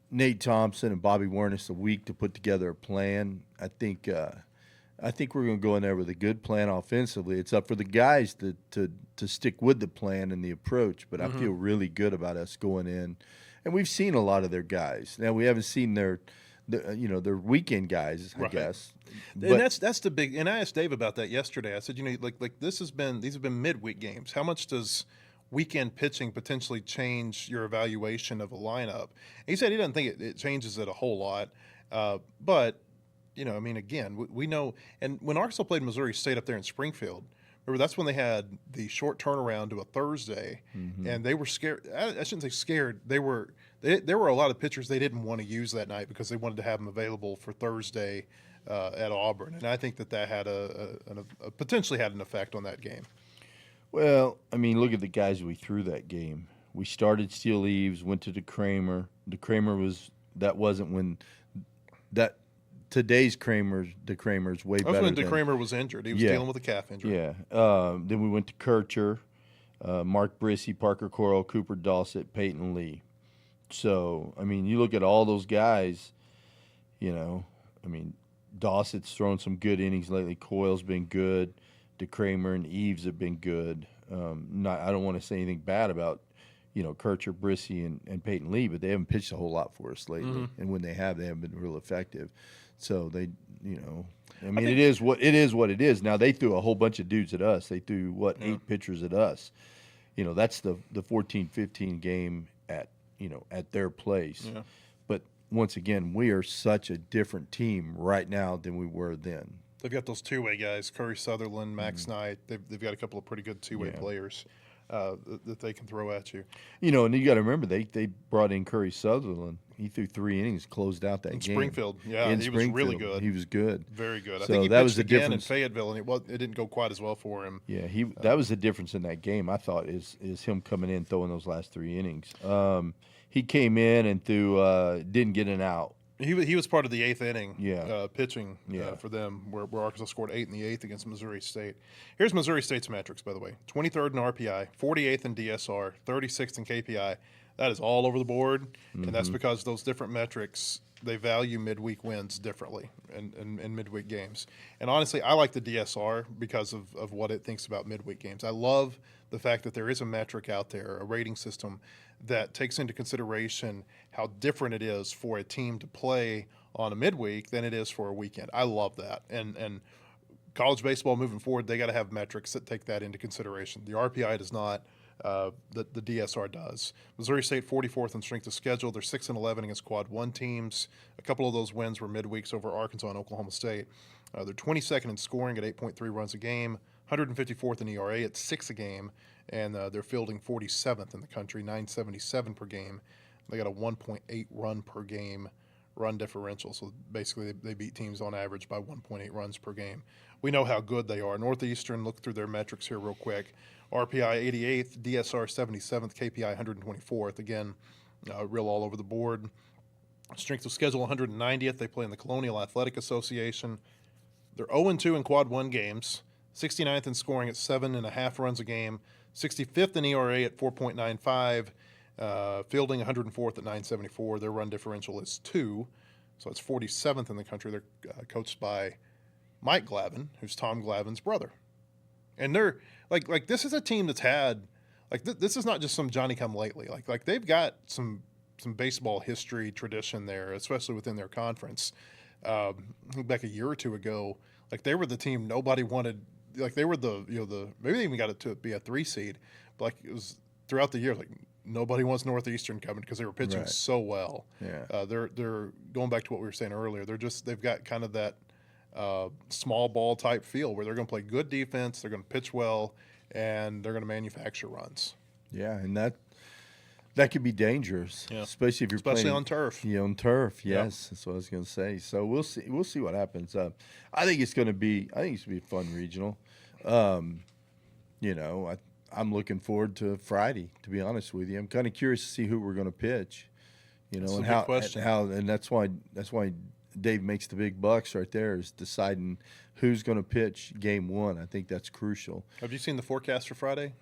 Nate Thompson and Bobby Warnes a week to put together a plan. I think we're going to go in there with a good plan offensively. It's up for the guys to stick with the plan and the approach, but I feel really good about us going in. And we've seen a lot of their guys. Now we haven't seen their weekend guys, I guess. And that's the big. And I asked Dave about that yesterday. I said, like these have been midweek games. How much does weekend pitching potentially change your evaluation of a lineup? And he said he doesn't think it changes it a whole lot, but again, we know. And when Arkansas played Missouri State up there in Springfield, remember that's when they had the short turnaround to a Thursday, and they were scared. I shouldn't say scared. There were a lot of pitchers they didn't want to use that night because they wanted to have them available for Thursday at Auburn, and I think that had potentially had an effect on that game. Well, I mean, look at the guys we threw that game. We started Steele Eves, went to DeCramer. Wasn't when that. Today's DeCramer's way better. That was when DeCramer was injured. He was dealing with a calf injury. Yeah. Then we went to Kircher, Mark Brissy, Parker Coral, Cooper Dawsett, Peyton Lee. So, I mean, you look at all those guys, Dawsett's thrown some good innings lately. Coyle's been good. DeCramer and Eves have been good. I don't want to say anything bad about, Kircher, Brissy, and Peyton Lee, but they haven't pitched a whole lot for us lately. And when they haven't been real effective. So it is what it is. Now they threw a whole bunch of dudes at us. They threw 8 pitchers at us. That's the 14-15 game at their place. Yeah. But once again, we are such a different team right now than we were then. They've got those two-way guys, Curry Sutherland, Max Knight. They've got a couple of pretty good two-way players that they can throw at you. And you got to remember they brought in Curry Sutherland. He threw 3 innings, closed out that game. Springfield, he was really good. He was good, very good. I so think he that pitched was the again difference in Fayetteville, and it didn't go quite as well for him. Yeah, that was the difference in that game. I thought is him coming in throwing those last 3 innings. He came in and didn't get an out. He was part of the 8th inning pitching for them, where Arkansas scored 8 in the 8th against Missouri State. Here's Missouri State's metrics, by the way: 23rd in RPI, 48th in DSR, 36th in KPI. That is all over the board, and that's because those different metrics, they value midweek wins differently in midweek games. And honestly, I like the DSR because of what it thinks about midweek games. I love the fact that there is a metric out there, a rating system, that takes into consideration how different it is for a team to play on a midweek than it is for a weekend. I love that. And college baseball moving forward, they got to have metrics that take that into consideration. The RPI does not. The DSR does. Missouri State 44th in strength of schedule. They're 6-11 against Quad 1 teams. A couple of those wins were midweeks over Arkansas and Oklahoma State. They're 22nd in scoring at 8.3 runs a game, 154th in ERA at 6 a game, and they're fielding 47th in the country, 977 per game. They got a 1.8 run per game run differential. So basically they beat teams on average by 1.8 runs per game. We know how good they are. Northeastern, look through their metrics here real quick. RPI 88th, DSR 77th, KPI 124th. Again, real all over the board. Strength of schedule 190th. They play in the Colonial Athletic Association. They're 0-2 in Quad 1 games, 69th in scoring at 7.5 runs a game, 65th in ERA at 4.95, fielding 104th at 974. Their run differential is 2, so it's 47th in the country. They're coached by Mike Glavin, who's Tom Glavin's brother. And they're like this is a team that's had this is not just some Johnny-come-lately. Like they've got some baseball history tradition there, especially within their conference. I think back a year or two ago, they were the team nobody wanted. They were the maybe they even got it to be a 3 seed, but it was throughout the year nobody wants Northeastern coming because they were pitching so well. Yeah, they're going back to what we were saying earlier. They've got kind of that small ball type feel where they're going to play good defense, they're going to pitch well, and they're going to manufacture runs. Yeah, and that could be dangerous, especially if you're playing on turf. Yeah, on turf. Yes, that's what I was going to say. So we'll see. We'll see what happens. I think it's going to be. I think it's going to be a fun regional. I'm looking forward to Friday. To be honest with you, I'm kind of curious to see who we're going to pitch. You That's know, a and big how question. and that's why Dave makes the big bucks right there, is deciding who's going to pitch game one. I think that's crucial. Have you seen the forecast for Friday?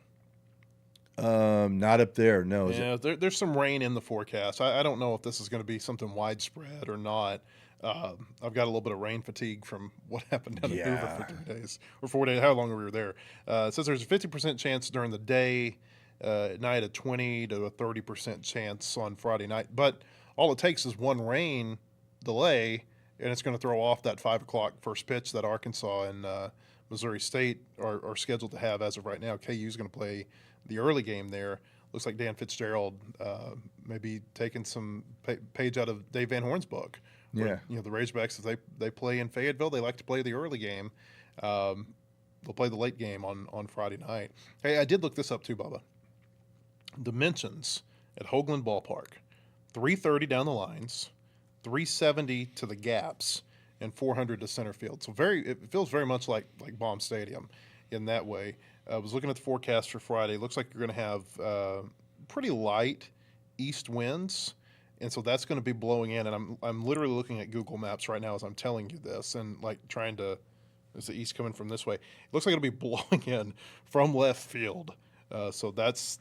Not up there. No, is it? Yeah, there's some rain in the forecast. I don't know if this is going to be something widespread or not. I've got a little bit of rain fatigue from what happened down in Hoover for Yeah. 3 days or 4 days, how long we were there. It says there's a 50% chance during the day, at night a 20 to a 30% chance on Friday night. But all it takes is one rain delay, and it's going to throw off that 5 o'clock first pitch that Arkansas and Missouri State are scheduled to have as of right now. KU is going to play the early game there. Looks like Dan Fitzgerald maybe taking some page out of Dave Van Horn's book. Where, Yeah. you know, the Razorbacks, if they play in Fayetteville, they like to play the early game. They'll play the late game on Friday night. Hey, I did look this up too, Bubba. Dimensions at Hoagland Ballpark: 330 down the lines, 370 to the gaps, and 400 to center field. So it feels very much like Baum Stadium in that way. I was looking at the forecast for Friday. Looks like you're going to have pretty light east winds, and so that's going to be blowing in. And I'm literally looking at Google Maps right now as I'm telling you this, and like trying to, is the east coming from this way? It looks like it'll be blowing in from left field. So that's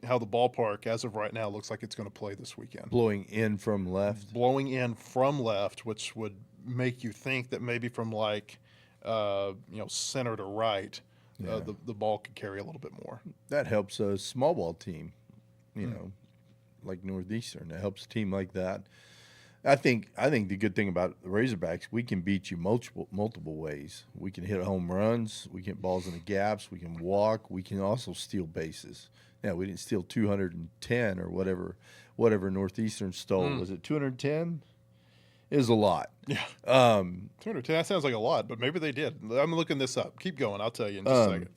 how the ballpark, as of right now, looks like it's going to play this weekend. Blowing in from left. Blowing in from left, which would make you think that maybe from like center to right, Yeah. the ball could carry a little bit more. That helps a small ball team, you know, like Northeastern. It helps a team like that. I think the good thing about the Razorbacks, we can beat you multiple ways. We can hit home runs, we can hit balls in the gaps, we can walk, we can also steal bases. Now, we didn't steal 210 or whatever Northeastern stole. Was it 210? It was a lot. Yeah. 210, that sounds like a lot, but maybe they did. I'm looking this up. Keep going. I'll tell you in just a second.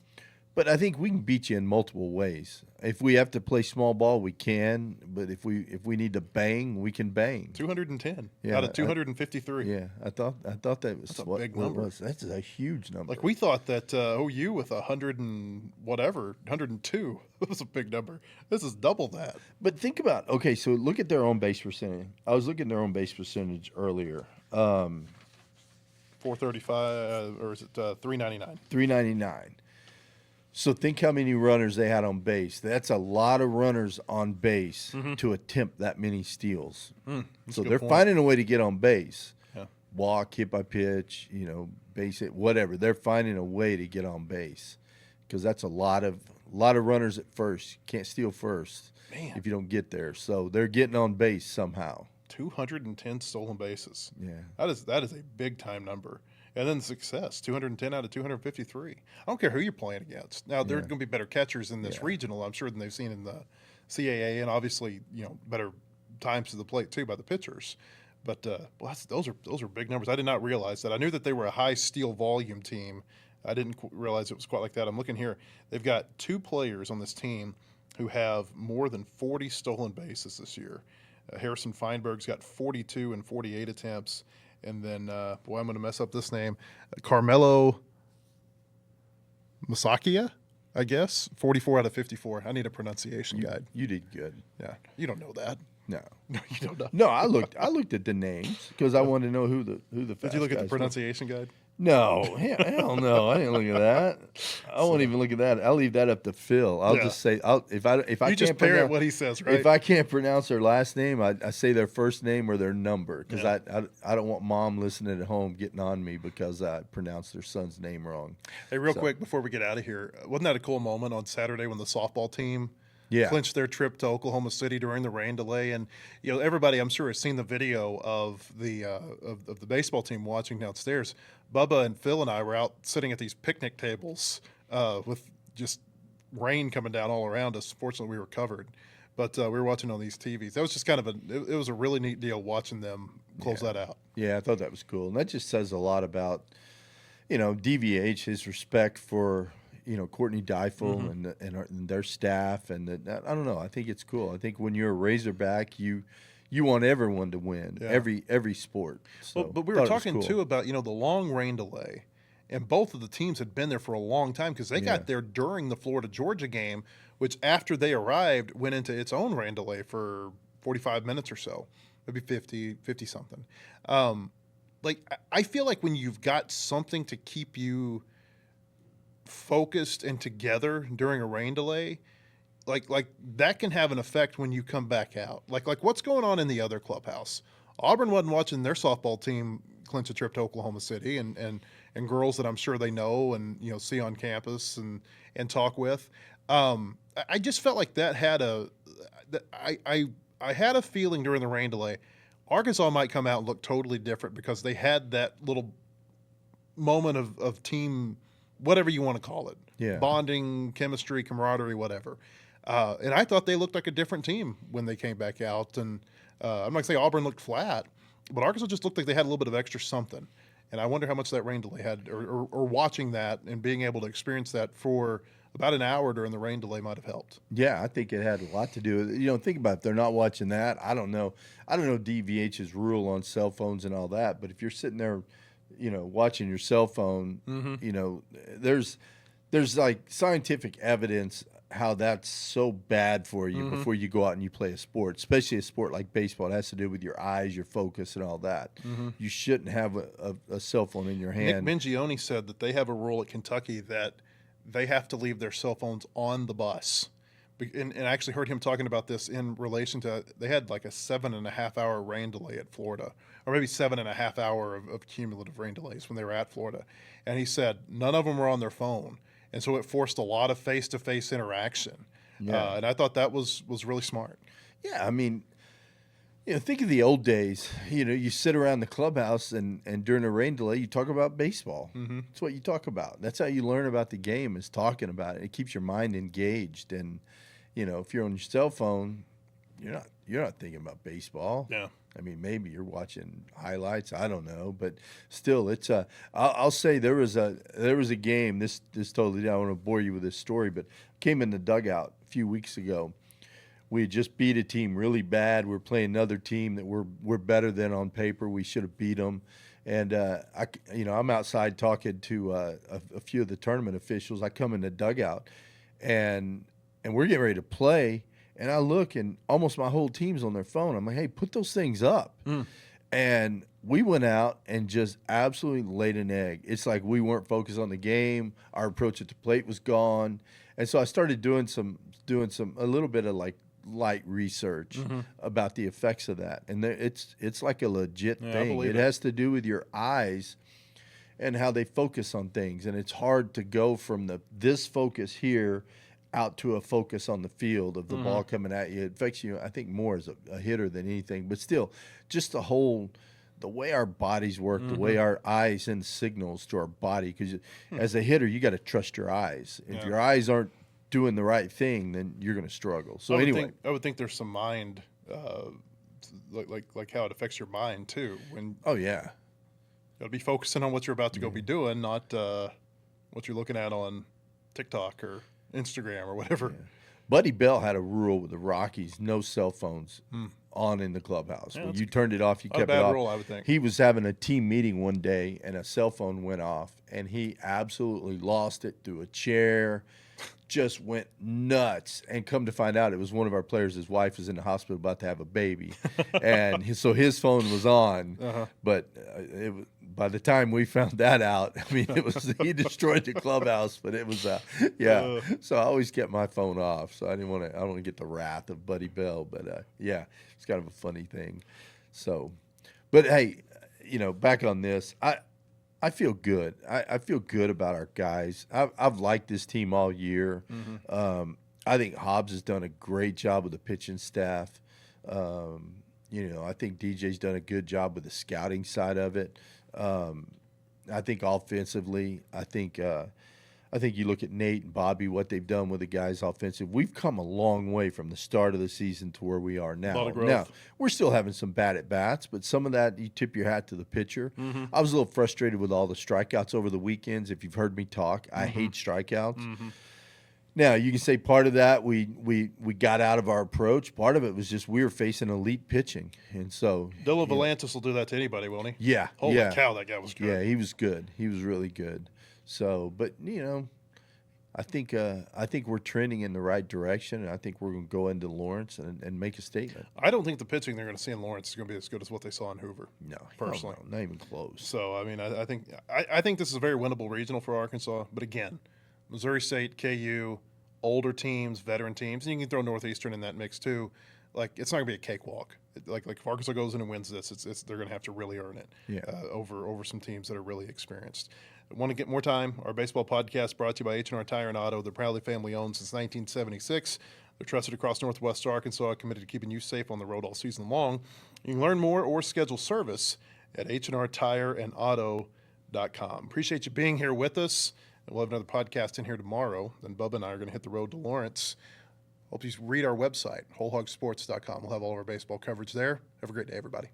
But I think we can beat you in multiple ways. If we have to play small ball, we can. But if we need to bang, we can bang. 210 Yeah, out of 253. Yeah, I thought that was That's a what big what it number. was. That's a huge number. Like we thought that OU with 100 and whatever, 102, that was a big number. This is double that. But think about, okay, so look at their own base percentage. I was looking at their own base percentage earlier. 435, or is it 399? 399. So think how many runners they had on base. That's a lot of runners on base to attempt that many steals. That's So a good they're point. finding a way to get on base. Yeah. Walk, hit by pitch, base hit, whatever. They're finding a way to get on base because that's a lot of runners at first. You can't steal first Man. if you don't get there. So they're getting on base somehow. 210 stolen bases. Yeah. That is a big time number. And then success, 210 out of 253. I don't care who you're playing against. Now, there are going to be better catchers in this regional, I'm sure, than they've seen in the CAA, and obviously, better times to the plate too by the pitchers. But those are big numbers. I did not realize that. I knew that they were a high steal volume team. I didn't realize it was quite like that. I'm looking here. They've got 2 players on this team who have more than 40 stolen bases this year. Harrison Feinberg's got 42 and 48 attempts. And then, I'm going to mess up this name, Carmelo Masakia, I guess, 44 out of 54. I need a pronunciation guide. You did good. Yeah, you don't know that. No. No, you don't know. No, I looked at the names because I wanted to know who the fast Did you look at the guys were. pronunciation guide? No, hell no. I didn't look at that. I won't even look at that. I'll leave that up to Phil. I'll Yeah. just say if I You can't just parrot pronounce what he says, right? if I can't pronounce their last name, I say their first name or their number because Yeah. I don't want mom listening at home getting on me because I pronounced their son's name wrong. Hey, real quick before we get out of here, wasn't that a cool moment on Saturday when the softball team clinched their trip to Oklahoma City during the rain delay? And everybody, I'm sure, has seen the video of the of the baseball team watching downstairs. Bubba and Phil and I were out sitting at these picnic tables with just rain coming down all around us. Fortunately, we were covered, but we were watching on these TVs. That was just kind of it was a really neat deal watching them close that out. Yeah, I thought that was cool, and that just says a lot about DVH, his respect for Courtney Deifel and their staff, and I don't know. I think it's cool. I think when you're a Razorback, you want everyone to win, every sport. So, But we were talking too about the long rain delay, and both of the teams had been there for a long time because they got there during the Florida Georgia game, which after they arrived went into its own rain delay for 45 minutes or so, maybe 50 something. I feel like when you've got something to keep you focused and together during a rain delay, like that can have an effect when you come back out. Like what's going on in the other clubhouse? Auburn wasn't watching their softball team clinch a trip to Oklahoma City, and girls that I'm sure they know and see on campus and talk with. I just felt like that had I had a feeling during the rain delay, Arkansas might come out and look totally different because they had that little moment of team, whatever you want to call it, bonding, chemistry, camaraderie, whatever. And I thought they looked like a different team when they came back out. And I'm not going to say Auburn looked flat, but Arkansas just looked like they had a little bit of extra something. And I wonder how much that rain delay had, or watching that and being able to experience that for about an hour during the rain delay might have helped. Yeah, I think it had a lot to do with it. Think about it. If they're not watching that. I don't know DVH's rule on cell phones and all that, but if you're sitting there, watching your cell phone, there's like scientific evidence how that's so bad for you before you go out and you play a sport, especially a sport like baseball. It has to do with your eyes, your focus, and all that. You shouldn't have a cell phone in your hand. Nick Mingione said that they have a rule at Kentucky that they have to leave their cell phones on the bus. And I actually heard him talking about this in relation to, they had like a 7.5 hour rain delay at Florida, or maybe 7.5 hour of cumulative rain delays when they were at Florida. And he said none of them were on their phone. And so it forced a lot of face-to-face interaction. Yeah. And I thought that was really smart. Yeah, I mean, think of the old days. You sit around the clubhouse and during a rain delay, you talk about baseball. That's what you talk about. That's how you learn about the game, is talking about it. It keeps your mind engaged. And, if you're on your cell phone, you're not thinking about baseball. Yeah. I mean, maybe you're watching highlights. I don't know, but still, it's I'll say there was a game. This totally. I don't want to bore you with this story, but came in the dugout a few weeks ago. We had just beat a team really bad. We're playing another team that we're better than on paper. We should have beat them. And I'm outside talking to a few of the tournament officials. I come in the dugout, and we're getting ready to play. And I look, and almost my whole team's on their phone. I'm like, hey, put those things up. And we went out and just absolutely laid an egg. It's like we weren't focused on the game. Our approach at the plate was gone. And so I started doing a little bit of like light research about the effects of that. And it's like a legit thing. It has to do with your eyes and how they focus on things. And it's hard to go from this focus here out to a focus on the field of the ball coming at you. It affects you, I think, more as a hitter than anything. But still, just the way our bodies work, the way our eyes send signals to our body. Because as a hitter, you got to trust your eyes. If your eyes aren't doing the right thing, then you're going to struggle. So I would think there's some mind, like how it affects your mind too. You got to be focusing on what you're about to go be doing, not what you're looking at on TikTok or Instagram or whatever. Yeah. Buddy Bell had a rule with the Rockies: no cell phones on in the clubhouse. When you turned it off, you kept it off. A bad rule, I would think. He was having a team meeting one day, and a cell phone went off, and he absolutely lost it, threw a chair, just went nuts. And come to find out, it was one of our players. His wife was in the hospital about to have a baby, and so his phone was on. But by the time we found that out, I mean, he destroyed the clubhouse. But it was So I always kept my phone off, so I don't want to get the wrath of Buddy Bell. But it's kind of a funny thing. So, but hey, back on this, I feel good. I feel good about our guys. I've liked this team all year. I think Hobbs has done a great job with the pitching staff. I think DJ's done a good job with the scouting side of it. I think offensively, I think you look at Nate and Bobby, what they've done with the guys offensive. We've come a long way from the start of the season to where we are now. A lot of growth. Now, we're still having some bad at-bats, but some of that, you tip your hat to the pitcher. I was a little frustrated with all the strikeouts over the weekends. If you've heard me talk, I hate strikeouts. Now, you can say part of that we got out of our approach. Part of it was just we were facing elite pitching. And so Dylan Volantis will do that to anybody, won't he? Yeah. Holy cow, that guy was good. Yeah, he was good. He was really good. So, but, I think we're trending in the right direction, and I think we're going to go into Lawrence and make a statement. I don't think the pitching they're going to see in Lawrence is going to be as good as what they saw in Hoover. No, personally, hell no, not even close. So I mean, I think this is a very winnable regional for Arkansas. But again, Missouri State, KU, older teams, veteran teams, and you can throw Northeastern in that mix too. Like, it's not going to be a cakewalk. Like if Arkansas goes in and wins this, they're going to have to really earn it over some teams that are really experienced. Want to get more time? Our baseball podcast brought to you by H&R Tire and Auto. They're proudly family-owned since 1976. They're trusted across Northwest Arkansas, committed to keeping you safe on the road all season long. You can learn more or schedule service at hrtireandauto.com. Appreciate you being here with us. And we'll have another podcast in here tomorrow. Then Bubba and I are going to hit the road to Lawrence. Hope you read our website, wholehogsports.com. We'll have all of our baseball coverage there. Have a great day, everybody.